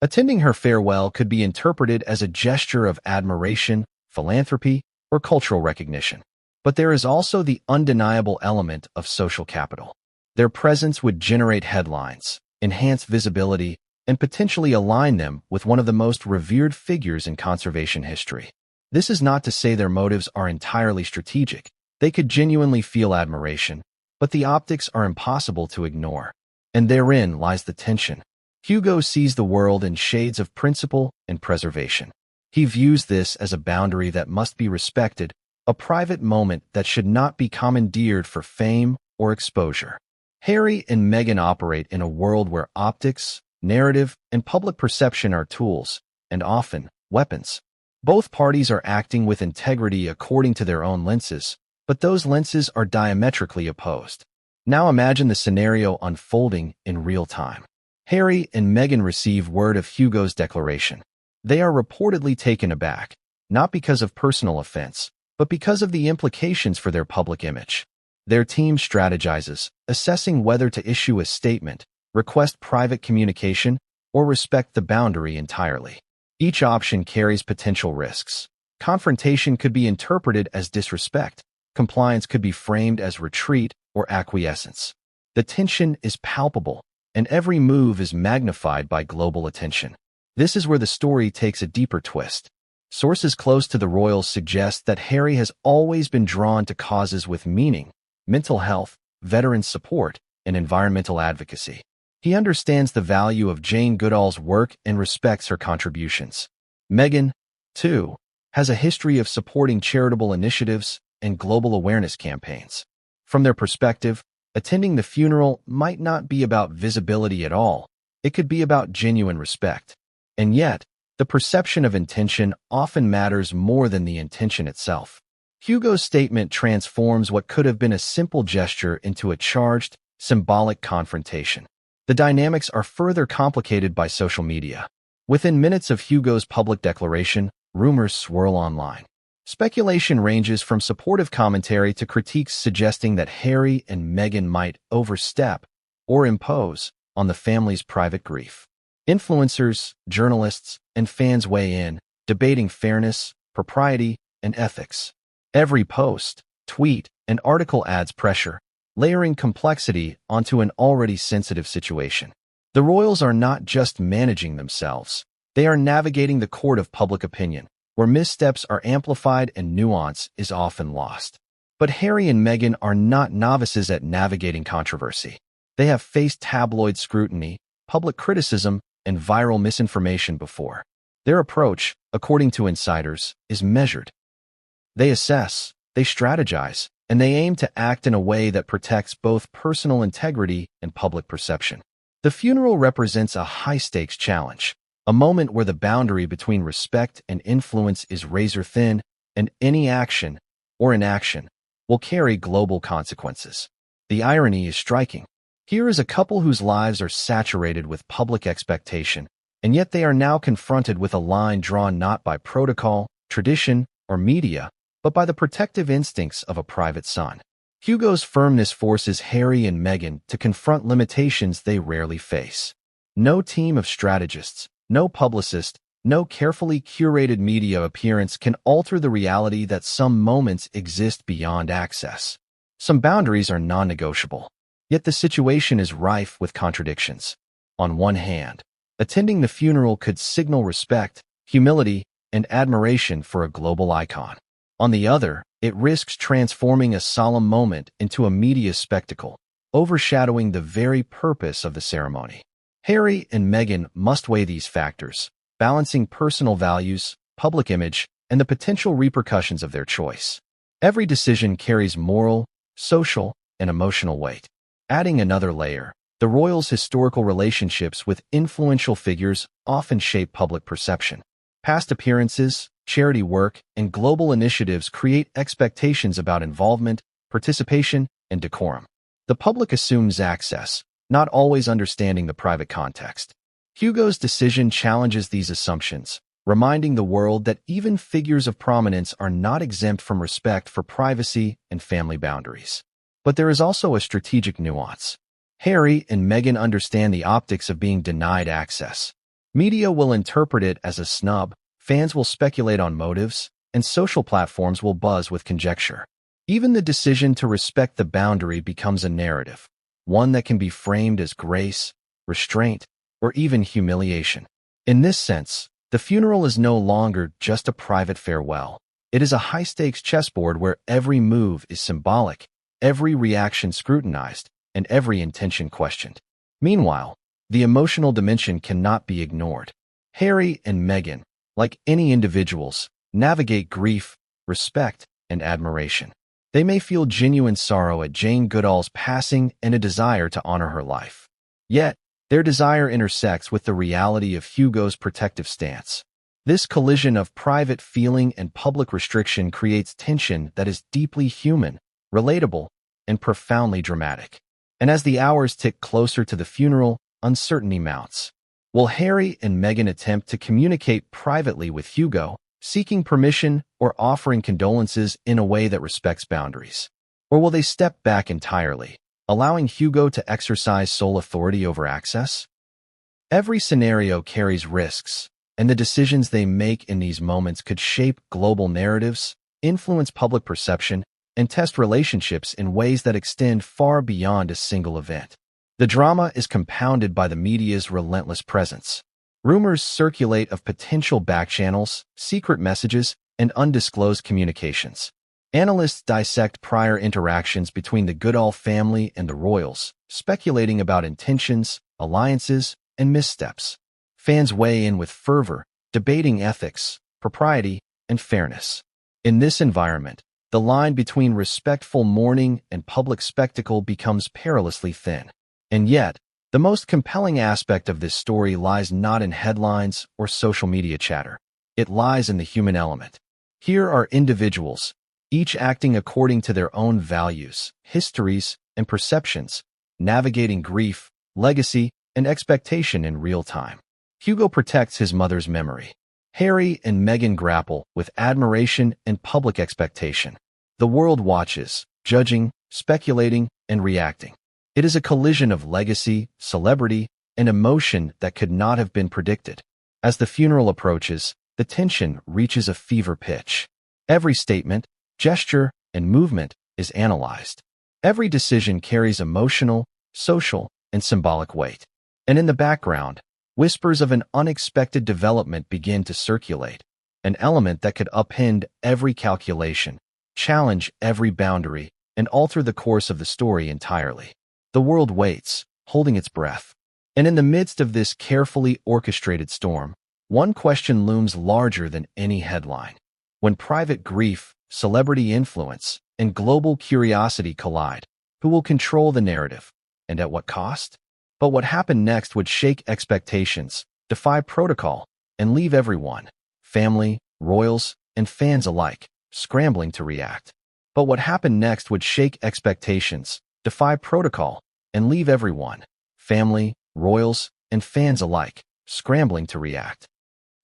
Speaker 1: Attending her farewell could be interpreted as a gesture of admiration, philanthropy, or cultural recognition. But there is also the undeniable element of social capital. Their presence would generate headlines, enhance visibility, and potentially align them with one of the most revered figures in conservation history. This is not to say their motives are entirely strategic. They could genuinely feel admiration, but the optics are impossible to ignore. And therein lies the tension. Hugo sees the world in shades of principle and preservation. He views this as a boundary that must be respected, a private moment that should not be commandeered for fame or exposure. Harry and Meghan operate in a world where optics, narrative, and public perception are tools, and often weapons. Both parties are acting with integrity according to their own lenses, but those lenses are diametrically opposed. Now imagine the scenario unfolding in real time. Harry and Meghan receive word of Hugo's declaration. They are reportedly taken aback, not because of personal offense, but because of the implications for their public image. Their team strategizes, assessing whether to issue a statement, request private communication, or respect the boundary entirely. Each option carries potential risks. Confrontation could be interpreted as disrespect. Compliance could be framed as retreat or acquiescence. The tension is palpable, and every move is magnified by global attention. This is where the story takes a deeper twist. Sources close to the royals suggest that Harry has always been drawn to causes with meaning: mental health, veteran support, and environmental advocacy. He understands the value of Jane Goodall's work and respects her contributions. Meghan, too, has a history of supporting charitable initiatives, and global awareness campaigns. From their perspective, attending the funeral might not be about visibility at all. It could be about genuine respect. And yet, the perception of intention often matters more than the intention itself. Hugo's statement transforms what could have been a simple gesture into a charged, symbolic confrontation. The dynamics are further complicated by social media. Within minutes of Hugo's public declaration, rumors swirl online. Speculation ranges from supportive commentary to critiques suggesting that Harry and Meghan might overstep or impose on the family's private grief. Influencers, journalists, and fans weigh in, debating fairness, propriety, and ethics. Every post, tweet, and article adds pressure, layering complexity onto an already sensitive situation. The royals are not just managing themselves. They are navigating the court of public opinion, where missteps are amplified and nuance is often lost. But Harry and Meghan are not novices at navigating controversy. They have faced tabloid scrutiny, public criticism, and viral misinformation before. Their approach, according to insiders, is measured. They assess, they strategize, and they aim to act in a way that protects both personal integrity and public perception. The funeral represents a high-stakes challenge, a moment where the boundary between respect and influence is razor-thin, and any action or inaction will carry global consequences. The irony is striking. Here is a couple whose lives are saturated with public expectation, and yet they are now confronted with a line drawn not by protocol, tradition, or media, but by the protective instincts of a private son. Hugo's firmness forces Harry and Meghan to confront limitations they rarely face. No team of strategists, no publicist, no carefully curated media appearance can alter the reality that some moments exist beyond access. Some boundaries are non-negotiable. Yet the situation is rife with contradictions. On one hand, attending the funeral could signal respect, humility, and admiration for a global icon. On the other, it risks transforming a solemn moment into a media spectacle, overshadowing the very purpose of the ceremony. Harry and Meghan must weigh these factors, balancing personal values, public image, and the potential repercussions of their choice. Every decision carries moral, social, and emotional weight. Adding another layer, the royals' historical relationships with influential figures often shape public perception. Past appearances, charity work, and global initiatives create expectations about involvement, participation, and decorum. The public assumes access, not always understanding the private context. Hugo's decision challenges these assumptions, reminding the world that even figures of prominence are not exempt from respect for privacy and family boundaries. But there is also a strategic nuance. Harry and Meghan understand the optics of being denied access. Media will interpret it as a snub, fans will speculate on motives, and social platforms will buzz with conjecture. Even the decision to respect the boundary becomes a narrative, one that can be framed as grace, restraint, or even humiliation. In this sense, the funeral is no longer just a private farewell. It is a high-stakes chessboard where every move is symbolic, every reaction scrutinized, and every intention questioned. Meanwhile, the emotional dimension cannot be ignored. Harry and Meghan, like any individuals, navigate grief, respect, and admiration. They may feel genuine sorrow at Jane Goodall's passing and a desire to honor her life. Yet, their desire intersects with the reality of Hugo's protective stance. This collision of private feeling and public restriction creates tension that is deeply human, relatable, and profoundly dramatic. And as the hours tick closer to the funeral, uncertainty mounts. Will Harry and Meghan attempt to communicate privately with Hugo, seeking permission or offering condolences in a way that respects boundaries? Or will they step back entirely, allowing Hugo to exercise sole authority over access? Every scenario carries risks, and the decisions they make in these moments could shape global narratives, influence public perception, and test relationships in ways that extend far beyond a single event. The drama is compounded by the media's relentless presence. Rumors circulate of potential backchannels, secret messages, and undisclosed communications. Analysts dissect prior interactions between the Goodall family and the royals, speculating about intentions, alliances, and missteps. Fans weigh in with fervor, debating ethics, propriety, and fairness. In this environment, the line between respectful mourning and public spectacle becomes perilously thin. And yet, the most compelling aspect of this story lies not in headlines or social media chatter. It lies in the human element. Here are individuals, each acting according to their own values, histories, and perceptions, navigating grief, legacy, and expectation in real time. Hugo protects his mother's memory. Harry and Meghan grapple with admiration and public expectation. The world watches, judging, speculating, and reacting. It is a collision of legacy, celebrity, and emotion that could not have been predicted. As the funeral approaches, the tension reaches a fever pitch. Every statement, gesture, and movement is analyzed. Every decision carries emotional, social, and symbolic weight. And in the background, whispers of an unexpected development begin to circulate, an element that could upend every calculation, challenge every boundary, and alter the course of the story entirely. The world waits, holding its breath. And in the midst of this carefully orchestrated storm, one question looms larger than any headline. When private grief, celebrity influence, and global curiosity collide, who will control the narrative, and at what cost? But what happened next would shake expectations, defy protocol, and leave everyone, family, royals, and fans alike, scrambling to react. But what happened next would shake expectations, defy protocol, and leave everyone, family, royals, and fans alike, scrambling to react.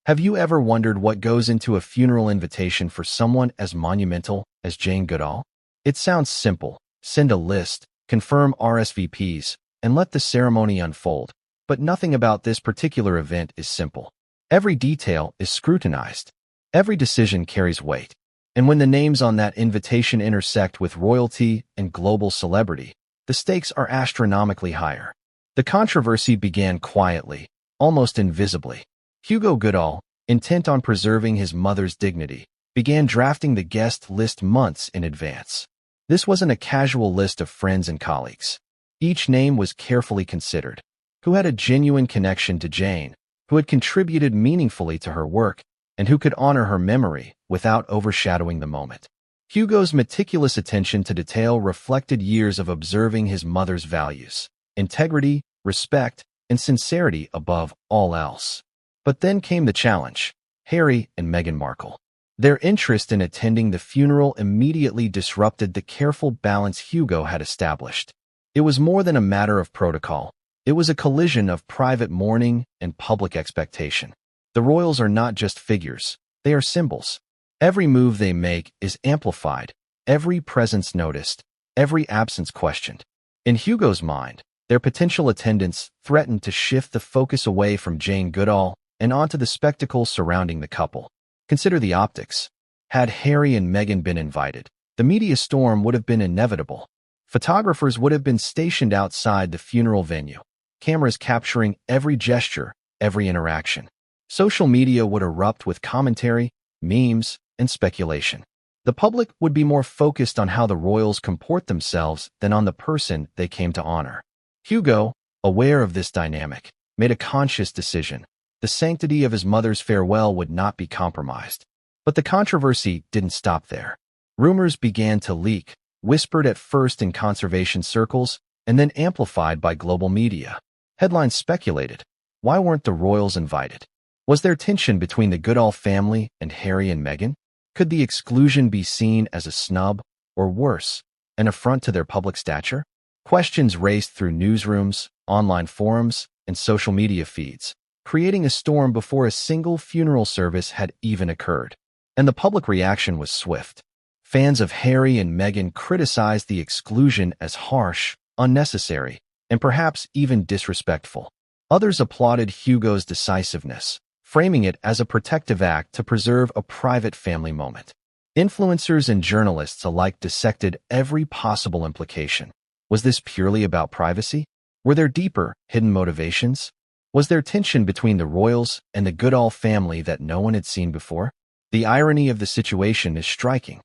Speaker 1: Have you ever wondered what goes into a funeral invitation for someone as monumental as Jane Goodall? It sounds simple. Send a list, confirm RSVPs, and let the ceremony unfold. But nothing about this particular event is simple. Every detail is scrutinized. Every decision carries weight. And when the names on that invitation intersect with royalty and global celebrity, the stakes are astronomically higher. The controversy began quietly, almost invisibly. Hugo Goodall, intent on preserving his mother's dignity, began drafting the guest list months in advance. This wasn't a casual list of friends and colleagues. Each name was carefully considered. Who had a genuine connection to Jane, who had contributed meaningfully to her work, and who could honor her memory without overshadowing the moment. Hugo's meticulous attention to detail reflected years of observing his mother's values, integrity, respect, and sincerity above all else. But then came the challenge: Harry and Meghan Markle. Their interest in attending the funeral immediately disrupted the careful balance Hugo had established. It was more than a matter of protocol. It was a collision of private mourning and public expectation. The royals are not just figures, they are symbols. Every move they make is amplified, every presence noticed, every absence questioned. In Hugo's mind, their potential attendance threatened to shift the focus away from Jane Goodall and onto the spectacle surrounding the couple. Consider the optics. Had Harry and Meghan been invited, the media storm would have been inevitable. Photographers would have been stationed outside the funeral venue, cameras capturing every gesture, every interaction. Social media would erupt with commentary, memes, and speculation. The public would be more focused on how the royals comport themselves than on the person they came to honor. Hugo, aware of this dynamic, made a conscious decision. The sanctity of his mother's farewell would not be compromised. But the controversy didn't stop there. Rumors began to leak, whispered at first in conservation circles, and then amplified by global media. Headlines speculated. Why weren't the royals invited? Was there tension between the Goodall family and Harry and Meghan? Could the exclusion be seen as a snub, or worse, an affront to their public stature? Questions raced through newsrooms, online forums, and social media feeds, creating a storm before a single funeral service had even occurred. And the public reaction was swift. Fans of Harry and Meghan criticized the exclusion as harsh, unnecessary, and perhaps even disrespectful. Others applauded Hugo's decisiveness, framing it as a protective act to preserve a private family moment. Influencers and journalists alike dissected every possible implication. Was this purely about privacy? Were there deeper, hidden motivations? Was there tension between the royals and the Goodall family that no one had seen before? The irony of the situation is striking.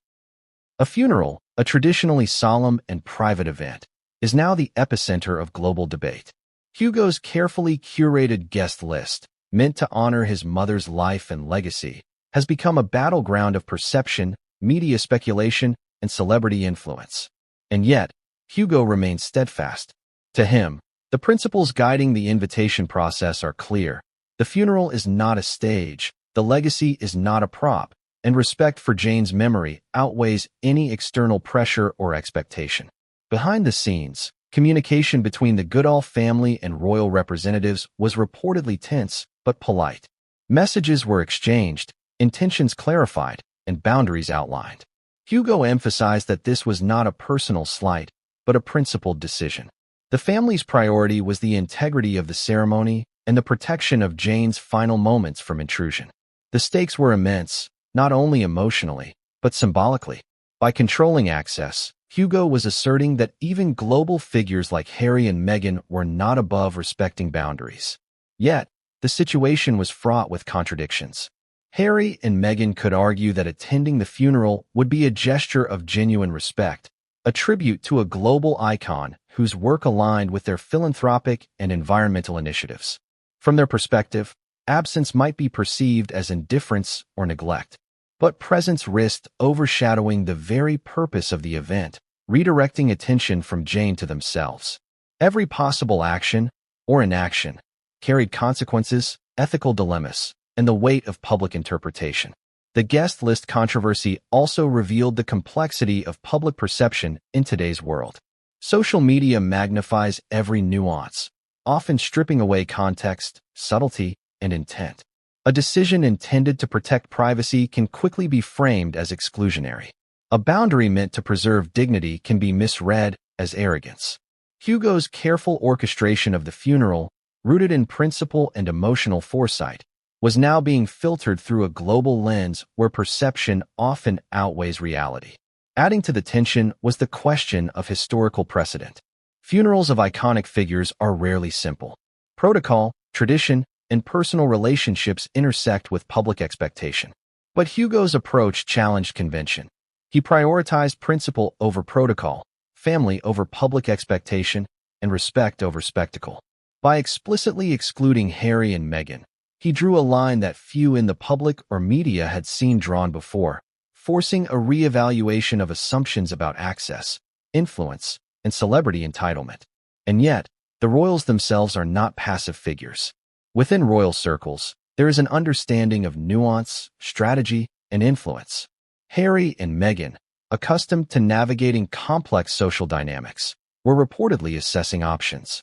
Speaker 1: A funeral, a traditionally solemn and private event, is now the epicenter of global debate. Hugo's carefully curated guest list, meant to honor his mother's life and legacy, has become a battleground of perception, media speculation, and celebrity influence. And yet, Hugo remains steadfast. To him, the principles guiding the invitation process are clear. The funeral is not a stage, the legacy is not a prop, and respect for Jane's memory outweighs any external pressure or expectation. Behind the scenes, communication between the Goodall family and royal representatives was reportedly tense but polite. Messages were exchanged, intentions clarified, and boundaries outlined. Hugo emphasized that this was not a personal slight, but a principled decision. The family's priority was the integrity of the ceremony and the protection of Jane's final moments from intrusion. The stakes were immense, not only emotionally, but symbolically. By controlling access, Hugo was asserting that even global figures like Harry and Meghan were not above respecting boundaries. Yet, the situation was fraught with contradictions. Harry and Meghan could argue that attending the funeral would be a gesture of genuine respect, a tribute to a global icon whose work aligned with their philanthropic and environmental initiatives. From their perspective, absence might be perceived as indifference or neglect, but presence risked overshadowing the very purpose of the event, redirecting attention from Jane to themselves. Every possible action or inaction carried consequences, ethical dilemmas, and the weight of public interpretation. The guest list controversy also revealed the complexity of public perception in today's world. Social media magnifies every nuance, often stripping away context, subtlety, and intent. A decision intended to protect privacy can quickly be framed as exclusionary. A boundary meant to preserve dignity can be misread as arrogance. Hugo's careful orchestration of the funeral, rooted in principle and emotional foresight, was now being filtered through a global lens where perception often outweighs reality. Adding to the tension was the question of historical precedent. Funerals of iconic figures are rarely simple. Protocol, tradition, and personal relationships intersect with public expectation. But Hugo's approach challenged convention. He prioritized principle over protocol, family over public expectation, and respect over spectacle. By explicitly excluding Harry and Meghan, he drew a line that few in the public or media had seen drawn before, forcing a re-evaluation of assumptions about access, influence, and celebrity entitlement. And yet, the royals themselves are not passive figures. Within royal circles, there is an understanding of nuance, strategy, and influence. Harry and Meghan, accustomed to navigating complex social dynamics, were reportedly assessing options.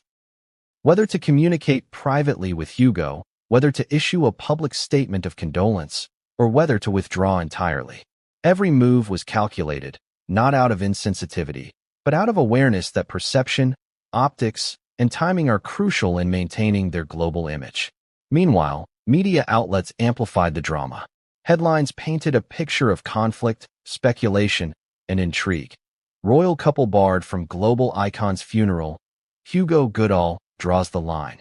Speaker 1: Whether to communicate privately with Hugo, whether to issue a public statement of condolence, or whether to withdraw entirely. Every move was calculated, not out of insensitivity, but out of awareness that perception, optics, and timing are crucial in maintaining their global image. Meanwhile, media outlets amplified the drama. Headlines painted a picture of conflict, speculation, and intrigue. Royal couple barred from global icon's funeral. Hugo Goodall draws the line.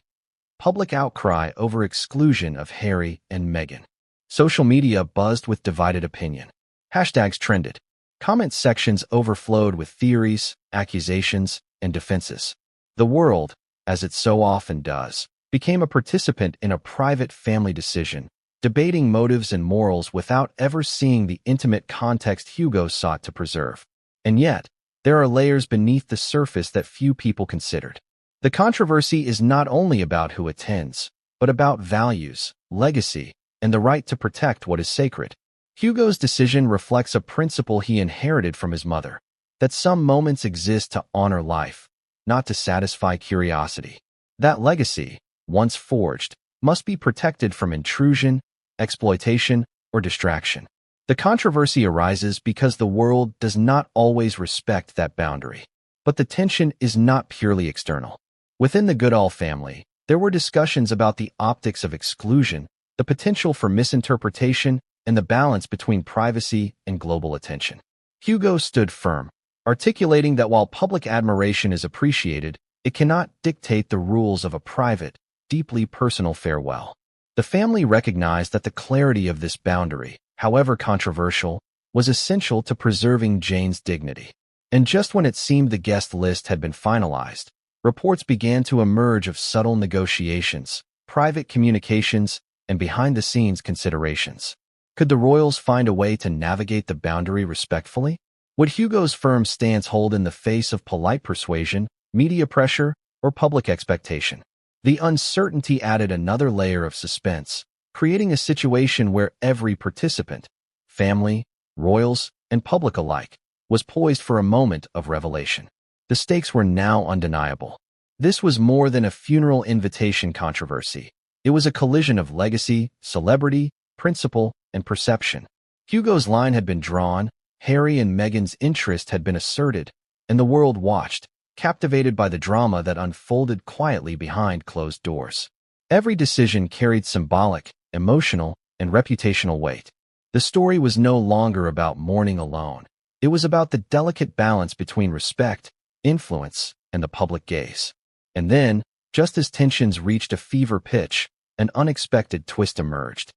Speaker 1: Public outcry over exclusion of Harry and Meghan. Social media buzzed with divided opinion. Hashtags trended. Comment sections overflowed with theories, accusations, and defenses. The world, as it so often does, became a participant in a private family decision, debating motives and morals without ever seeing the intimate context Hugo sought to preserve. And yet, there are layers beneath the surface that few people considered. The controversy is not only about who attends, but about values, legacy, and the right to protect what is sacred. Hugo's decision reflects a principle he inherited from his mother, that some moments exist to honor life, not to satisfy curiosity. That legacy, once forged, must be protected from intrusion, exploitation, or distraction. The controversy arises because the world does not always respect that boundary. But the tension is not purely external. Within the Goodall family, there were discussions about the optics of exclusion, the potential for misinterpretation, and the balance between privacy and global attention. Hugo stood firm, articulating that while public admiration is appreciated, it cannot dictate the rules of a private, deeply personal farewell. The family recognized that the clarity of this boundary, however controversial, was essential to preserving Jane's dignity. And just when it seemed the guest list had been finalized, reports began to emerge of subtle negotiations, private communications, and behind-the-scenes considerations. Could the royals find a way to navigate the boundary respectfully? Would Hugo's firm stance hold in the face of polite persuasion, media pressure, or public expectation? The uncertainty added another layer of suspense, creating a situation where every participant, family, royals, and public alike, was poised for a moment of revelation. The stakes were now undeniable. This was more than a funeral invitation controversy. It was a collision of legacy, celebrity, principle, and perception. Hugo's line had been drawn, Harry and Meghan's interest had been asserted, and the world watched, captivated by the drama that unfolded quietly behind closed doors. Every decision carried symbolic, emotional, and reputational weight. The story was no longer about mourning alone. It was about the delicate balance between respect, influence, and the public gaze. And then, just as tensions reached a fever pitch, an unexpected twist emerged.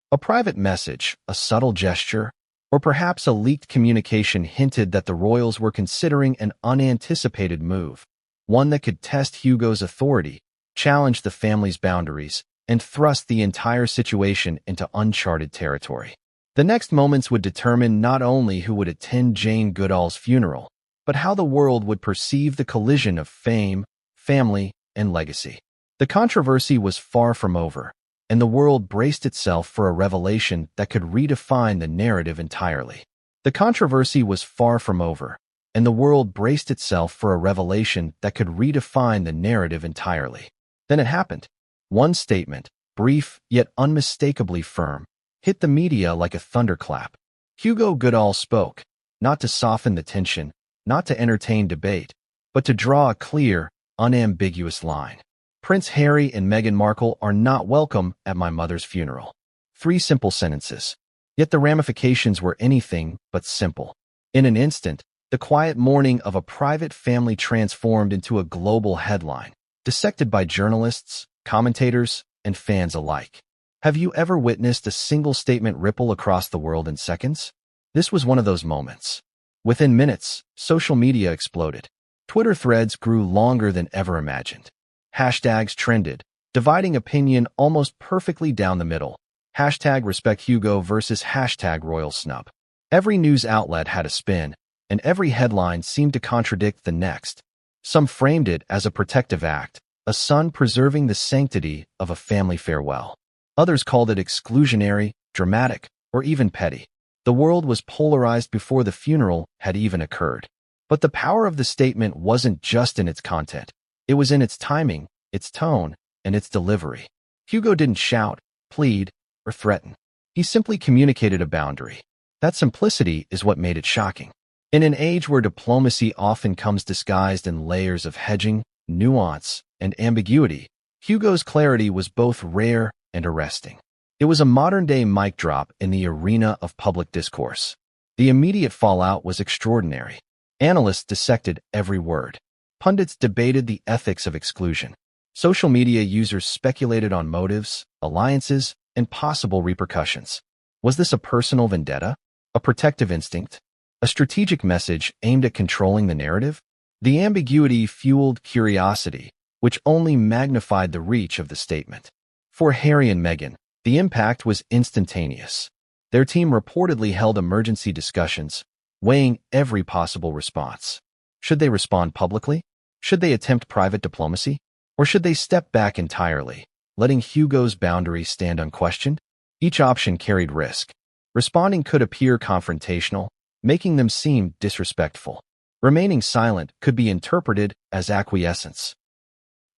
Speaker 1: A private message, a subtle gesture, or perhaps a leaked communication hinted that the royals were considering an unanticipated move, one that could test Hugo's authority, challenge the family's boundaries, and thrust the entire situation into uncharted territory. The next moments would determine not only who would attend Jane Goodall's funeral, but how the world would perceive the collision of fame, family, and legacy. The controversy was far from over, and the world braced itself for a revelation that could redefine the narrative entirely. The controversy was far from over, and the world braced itself for a revelation that could redefine the narrative entirely. Then it happened. One statement, brief yet unmistakably firm, hit the media like a thunderclap. Hugo Goodall spoke, not to soften the tension, not to entertain debate, but to draw a clear, unambiguous line. Prince Harry and Meghan Markle are not welcome at my mother's funeral. 3 simple sentences. Yet the ramifications were anything but simple. In an instant, the quiet mourning of a private family transformed into a global headline, dissected by journalists, commentators, and fans alike. Have you ever witnessed a single statement ripple across the world in seconds? This was one of those moments. Within minutes, social media exploded. Twitter threads grew longer than ever imagined. Hashtags trended, dividing opinion almost perfectly down the middle. Hashtag respect Hugo versus hashtag royal snub. Every news outlet had a spin, and every headline seemed to contradict the next. Some framed it as a protective act, a son preserving the sanctity of a family farewell. Others called it exclusionary, dramatic, or even petty. The world was polarized before the funeral had even occurred. But the power of the statement wasn't just in its content. It was in its timing, its tone, and its delivery. Hugo didn't shout, plead, or threaten. He simply communicated a boundary. That simplicity is what made it shocking. In an age where diplomacy often comes disguised in layers of hedging, nuance, and ambiguity, Hugo's clarity was both rare and arresting. It was a modern-day mic drop in the arena of public discourse. The immediate fallout was extraordinary. Analysts dissected every word. Pundits debated the ethics of exclusion. Social media users speculated on motives, alliances, and possible repercussions. Was this a personal vendetta? A protective instinct? A strategic message aimed at controlling the narrative? The ambiguity fueled curiosity, which only magnified the reach of the statement. For Harry and Meghan, the impact was instantaneous. Their team reportedly held emergency discussions, weighing every possible response. Should they respond publicly? Should they attempt private diplomacy? Or should they step back entirely, letting Hugo's boundaries stand unquestioned? Each option carried risk. Responding could appear confrontational, making them seem disrespectful. Remaining silent could be interpreted as acquiescence.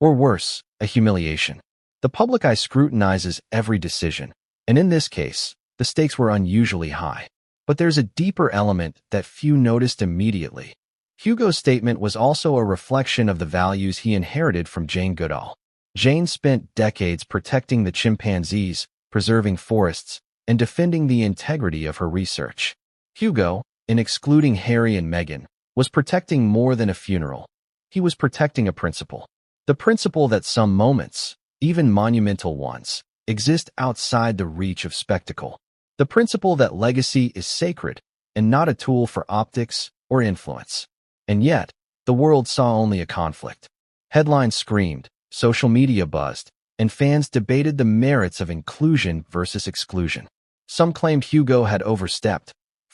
Speaker 1: Or worse, a humiliation. The public eye scrutinizes every decision, and in this case, the stakes were unusually high. But there's a deeper element that few noticed immediately. Hugo's statement was also a reflection of the values he inherited from Jane Goodall. Jane spent decades protecting the chimpanzees, preserving forests, and defending the integrity of her research. Hugo, in excluding Harry and Meghan, was protecting more than a funeral. He was protecting a principle. The principle that some moments, even monumental ones, exist outside the reach of spectacle. The principle that legacy is sacred and not a tool for optics or influence. And yet, the world saw only a conflict. Headlines screamed, social media buzzed, and fans debated the merits of inclusion versus exclusion. Some claimed Hugo had overstepped,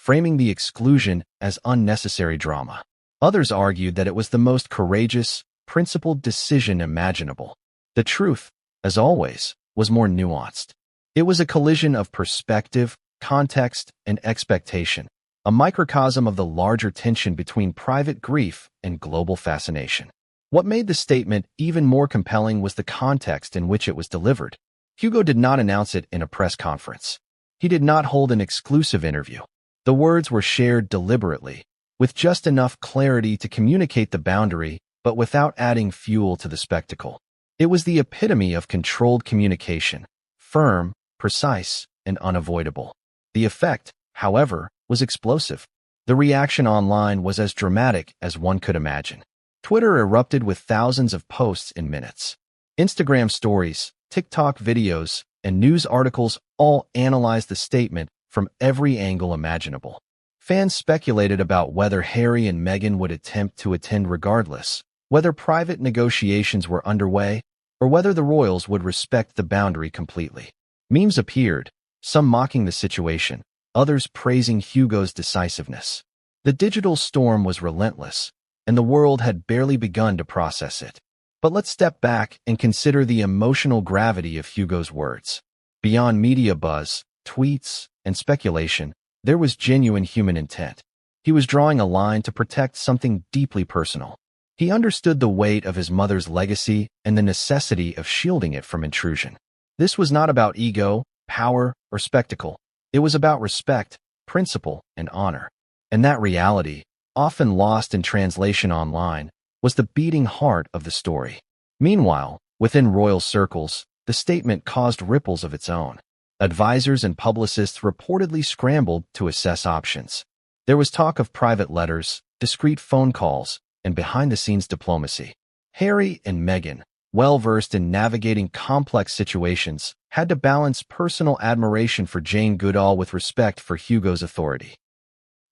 Speaker 1: framing the exclusion as unnecessary drama. Others argued that it was the most courageous, principled decision imaginable. The truth, as always, was more nuanced. It was a collision of perspective, context, and expectation, a microcosm of the larger tension between private grief and global fascination. What made the statement even more compelling was the context in which it was delivered. Hugo did not announce it in a press conference. He did not hold an exclusive interview. The words were shared deliberately, with just enough clarity to communicate the boundary, but without adding fuel to the spectacle. It was the epitome of controlled communication, firm, precise, and unavoidable. The effect, however, was explosive. The reaction online was as dramatic as one could imagine. Twitter erupted with thousands of posts in minutes. Instagram stories, TikTok videos, and news articles all analyzed the statement from every angle imaginable. Fans speculated about whether Harry and Meghan would attempt to attend regardless, whether private negotiations were underway, or whether the royals would respect the boundary completely. Memes appeared, some mocking the situation, others praising Hugo's decisiveness. The digital storm was relentless, and the world had barely begun to process it. But let's step back and consider the emotional gravity of Hugo's words. Beyond media buzz, tweets, and speculation, there was genuine human intent. He was drawing a line to protect something deeply personal. He understood the weight of his mother's legacy and the necessity of shielding it from intrusion. This was not about ego, power, or spectacle. It was about respect, principle, and honor. And that reality, often lost in translation online, was the beating heart of the story. Meanwhile, within royal circles, the statement caused ripples of its own. Advisors and publicists reportedly scrambled to assess options. There was talk of private letters, discreet phone calls, and behind-the-scenes diplomacy. Harry and Meghan, well-versed in navigating complex situations, had to balance personal admiration for Jane Goodall with respect for Hugo's authority.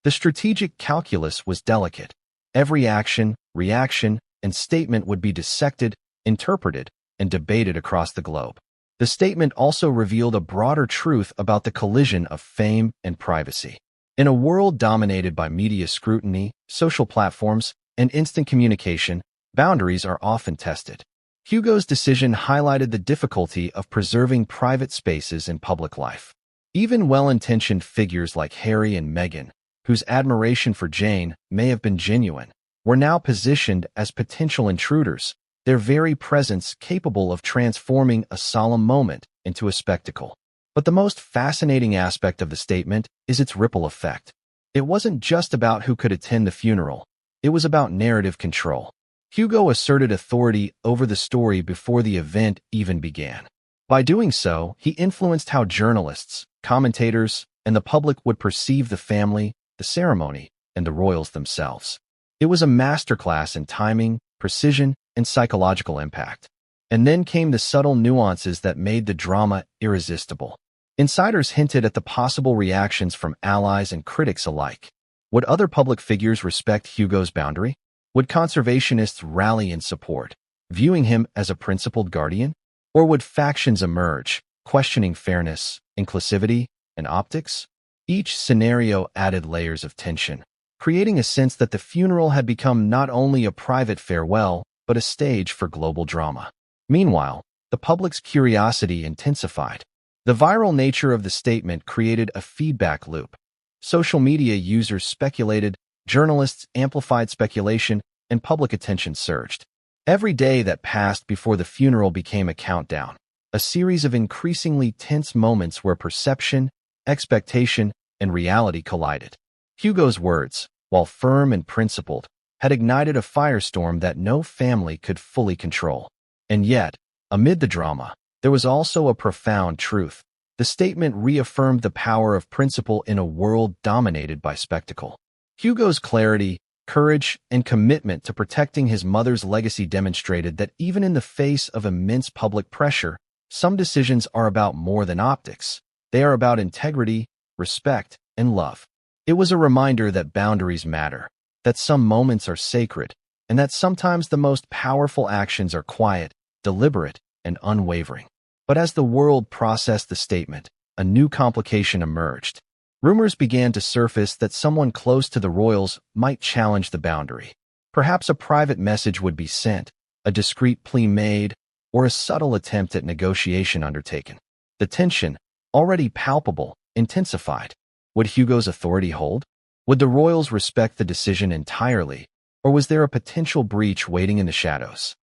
Speaker 1: The strategic calculus was delicate. Every action, reaction, and statement would be dissected, interpreted, and debated across the globe. The statement also revealed a broader truth about the collision of fame and privacy. In a world dominated by media scrutiny, social platforms, and instant communication, boundaries are often tested. Hugo's decision highlighted the difficulty of preserving private spaces in public life. Even well-intentioned figures like Harry and Meghan, whose admiration for Jane may have been genuine, were now positioned as potential intruders, their very presence capable of transforming a solemn moment into a spectacle. But the most fascinating aspect of the statement is its ripple effect. It wasn't just about who could attend the funeral. It was about narrative control. Hugo asserted authority over the story before the event even began. By doing so, he influenced how journalists, commentators, and the public would perceive the family, the ceremony, and the royals themselves. It was a masterclass in timing, precision, and psychological impact. And then came the subtle nuances that made the drama irresistible. Insiders hinted at the possible reactions from allies and critics alike. Would other public figures respect Hugo's boundary? Would conservationists rally in support, viewing him as a principled guardian? Or would factions emerge, questioning fairness, inclusivity, and optics? Each scenario added layers of tension, creating a sense that the funeral had become not only a private farewell, but a stage for global drama. Meanwhile, the public's curiosity intensified. The viral nature of the statement created a feedback loop. Social media users speculated, journalists amplified speculation, and public attention surged. Every day that passed before the funeral became a countdown, a series of increasingly tense moments where perception, expectation, and reality collided. Hugo's words, while firm and principled, had ignited a firestorm that no family could fully control. And yet, amid the drama, there was also a profound truth. The statement reaffirmed the power of principle in a world dominated by spectacle. Hugo's clarity, courage, and commitment to protecting his mother's legacy demonstrated that even in the face of immense public pressure, some decisions are about more than optics. They are about integrity, respect, and love. It was a reminder that boundaries matter, that some moments are sacred, and that sometimes the most powerful actions are quiet, deliberate, and unwavering. But as the world processed the statement, a new complication emerged. Rumors began to surface that someone close to the royals might challenge the boundary. Perhaps a private message would be sent, a discreet plea made, or a subtle attempt at negotiation undertaken. The tension, already palpable, intensified. Would Hugo's authority hold? Would the royals respect the decision entirely, or was there a potential breach waiting in the shadows?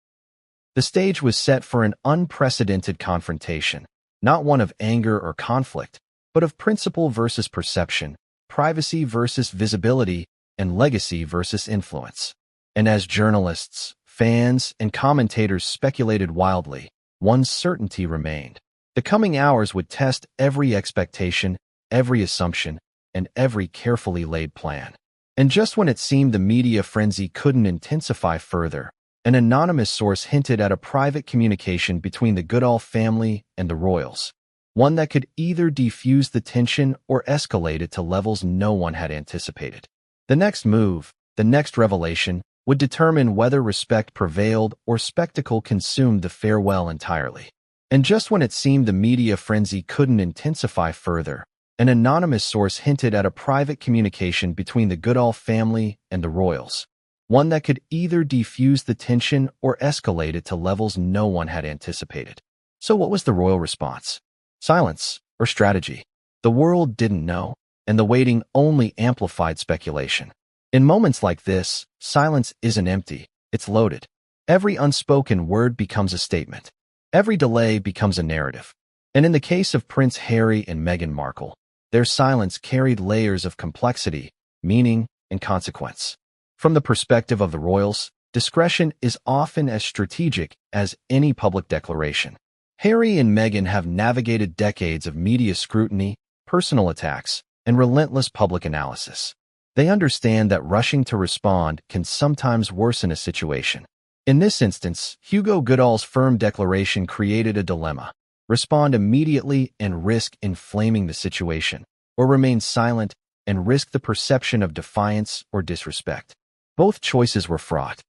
Speaker 1: The stage was set for an unprecedented confrontation, not one of anger or conflict, but of principle versus perception, privacy versus visibility, and legacy versus influence. And as journalists, fans, and commentators speculated wildly, one certainty remained. The coming hours would test every expectation, every assumption, and every carefully laid plan. And just when it seemed the media frenzy couldn't intensify further, an anonymous source hinted at a private communication between the Goodall family and the royals, one that could either defuse the tension or escalate it to levels no one had anticipated. The next move, the next revelation, would determine whether respect prevailed or spectacle consumed the farewell entirely. And just when it seemed the media frenzy couldn't intensify further, an anonymous source hinted at a private communication between the Goodall family and the royals, one that could either defuse the tension or escalate it to levels no one had anticipated. So what was the royal response? Silence or strategy? The world didn't know, and the waiting only amplified speculation. In moments like this, silence isn't empty, it's loaded. Every unspoken word becomes a statement. Every delay becomes a narrative. And in the case of Prince Harry and Meghan Markle, their silence carried layers of complexity, meaning, and consequence. From the perspective of the royals, discretion is often as strategic as any public declaration. Harry and Meghan have navigated decades of media scrutiny, personal attacks, and relentless public analysis. They understand that rushing to respond can sometimes worsen a situation. In this instance, Hugo Goodall's firm declaration created a dilemma. Respond immediately and risk inflaming the situation, or remain silent and risk the perception of defiance or disrespect. Both choices were fraught.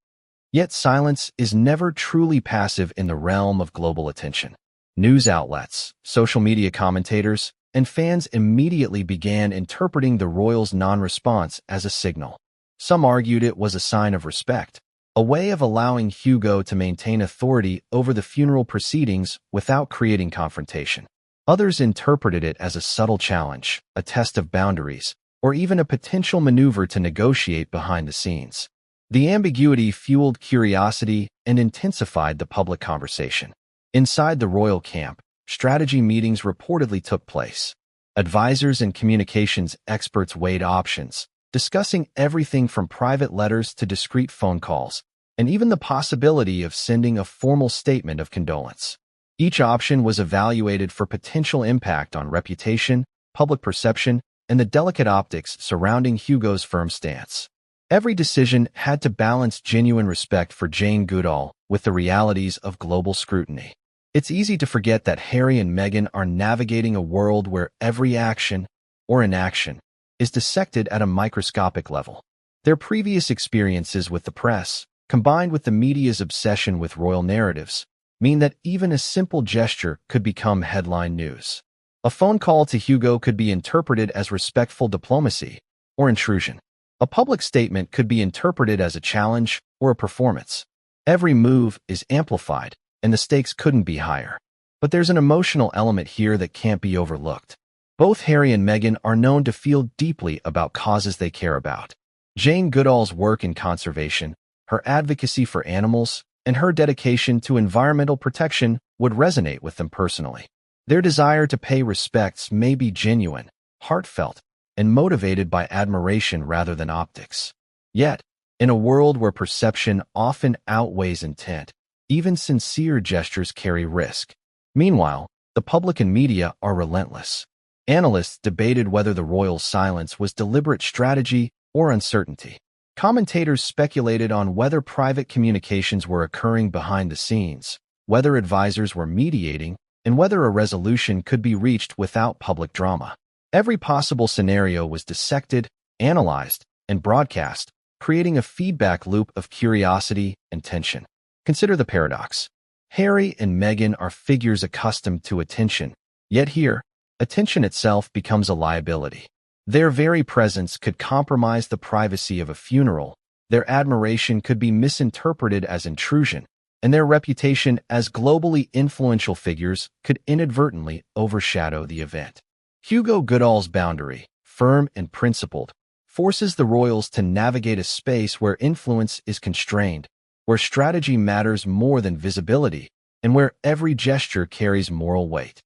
Speaker 1: Yet silence is never truly passive in the realm of global attention. News outlets, social media commentators, and fans immediately began interpreting the royals' non-response as a signal. Some argued it was a sign of respect, a way of allowing Hugo to maintain authority over the funeral proceedings without creating confrontation. Others interpreted it as a subtle challenge, a test of boundaries, or even a potential maneuver to negotiate behind the scenes. The ambiguity fueled curiosity and intensified the public conversation. Inside the royal camp, strategy meetings reportedly took place. Advisors and communications experts weighed options, discussing everything from private letters to discreet phone calls, and even the possibility of sending a formal statement of condolence. Each option was evaluated for potential impact on reputation, public perception, and the delicate optics surrounding Hugo's firm stance. Every decision had to balance genuine respect for Jane Goodall with the realities of global scrutiny. It's easy to forget that Harry and Meghan are navigating a world where every action or inaction is dissected at a microscopic level. Their previous experiences with the press, combined with the media's obsession with royal narratives, mean that even a simple gesture could become headline news. A phone call to Hugo could be interpreted as respectful diplomacy or intrusion. A public statement could be interpreted as a challenge or a performance. Every move is amplified, and the stakes couldn't be higher. But there's an emotional element here that can't be overlooked. Both Harry and Meghan are known to feel deeply about causes they care about. Jane Goodall's work in conservation, her advocacy for animals, and her dedication to environmental protection would resonate with them personally. Their desire to pay respects may be genuine, heartfelt, and motivated by admiration rather than optics. Yet, in a world where perception often outweighs intent, even sincere gestures carry risk. Meanwhile, the public and media are relentless. Analysts debated whether the royal silence was deliberate strategy or uncertainty. Commentators speculated on whether private communications were occurring behind the scenes, whether advisors were mediating, and whether a resolution could be reached without public drama. Every possible scenario was dissected, analyzed, and broadcast, creating a feedback loop of curiosity and tension. Consider the paradox. Harry and Meghan are figures accustomed to attention, yet here, attention itself becomes a liability. Their very presence could compromise the privacy of a funeral, their admiration could be misinterpreted as intrusion, and their reputation as globally influential figures could inadvertently overshadow the event. Hugo Goodall's boundary, firm and principled, forces the royals to navigate a space where influence is constrained, where strategy matters more than visibility, and where every gesture carries moral weight.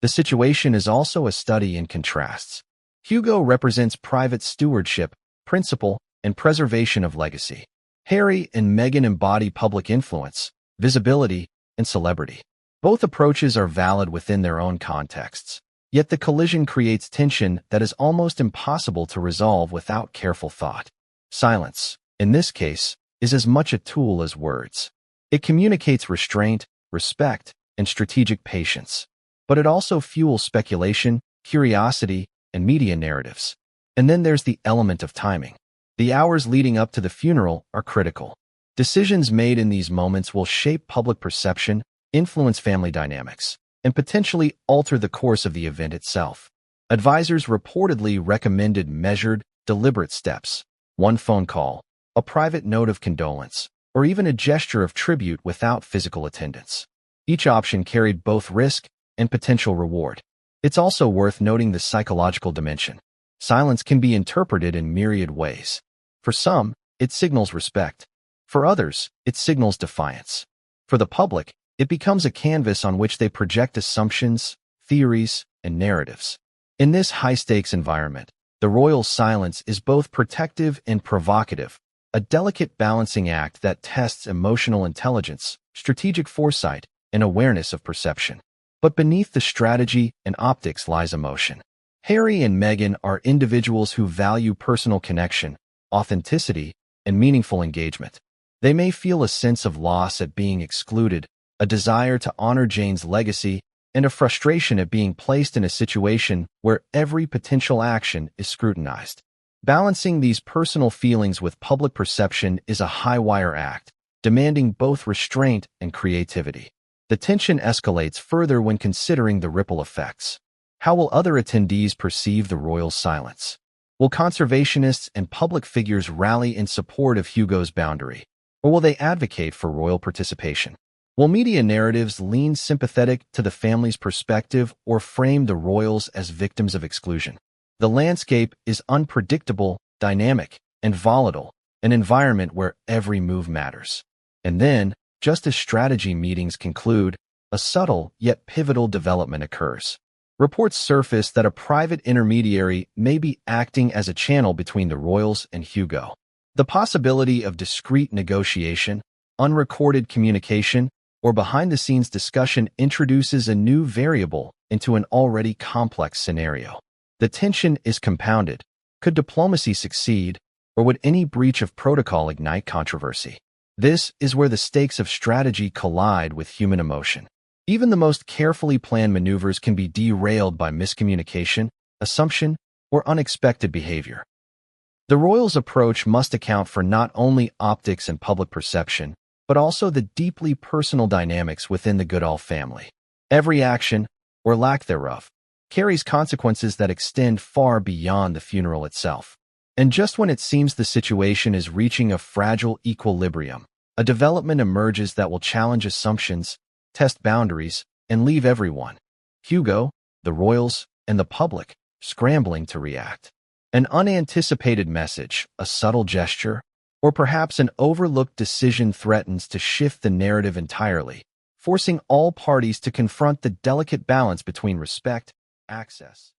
Speaker 1: The situation is also a study in contrasts. Hugo represents private stewardship, principle, and preservation of legacy. Harry and Meghan embody public influence, visibility, and celebrity. Both approaches are valid within their own contexts, yet the collision creates tension that is almost impossible to resolve without careful thought. Silence, in this case, is as much a tool as words. It communicates restraint, respect, and strategic patience. But it also fuels speculation, curiosity, and media narratives. And then there's the element of timing. The hours leading up to the funeral are critical. Decisions made in these moments will shape public perception, influence family dynamics, and potentially alter the course of the event itself. Advisors reportedly recommended measured, deliberate steps, one phone call, a private note of condolence, or even a gesture of tribute without physical attendance. Each option carried both risk and potential reward. It's also worth noting the psychological dimension. Silence can be interpreted in myriad ways. For some, it signals respect. For others, it signals defiance. For the public, it becomes a canvas on which they project assumptions, theories, and narratives. In this high-stakes environment, the royal silence is both protective and provocative, a delicate balancing act that tests emotional intelligence, strategic foresight, and awareness of perception. But beneath the strategy and optics lies emotion. Harry and Meghan are individuals who value personal connection, authenticity, and meaningful engagement. They may feel a sense of loss at being excluded, a desire to honor Jane's legacy, and a frustration at being placed in a situation where every potential action is scrutinized. Balancing these personal feelings with public perception is a high-wire act, demanding both restraint and creativity. The tension escalates further when considering the ripple effects. How will other attendees perceive the royal silence? Will conservationists and public figures rally in support of Hugo's boundary, or will they advocate for royal participation? Will media narratives lean sympathetic to the family's perspective or frame the royals as victims of exclusion? The landscape is unpredictable, dynamic, and volatile, an environment where every move matters. And then, just as strategy meetings conclude, a subtle yet pivotal development occurs. Reports surface that a private intermediary may be acting as a channel between the royals and Hugo. The possibility of discreet negotiation, unrecorded communication, or behind-the-scenes discussion introduces a new variable into an already complex scenario. The tension is compounded. Could diplomacy succeed, or would any breach of protocol ignite controversy? This is where the stakes of strategy collide with human emotion. Even the most carefully planned maneuvers can be derailed by miscommunication, assumption, or unexpected behavior. The royals' approach must account for not only optics and public perception, but also the deeply personal dynamics within the Goodall family. Every action, or lack thereof, carries consequences that extend far beyond the funeral itself. And just when it seems the situation is reaching a fragile equilibrium, a development emerges that will challenge assumptions, test boundaries, and leave everyone, Hugo, the royals, and the public, scrambling to react. An unanticipated message, a subtle gesture, or perhaps an overlooked decision threatens to shift the narrative entirely, forcing all parties to confront the delicate balance between respect, access,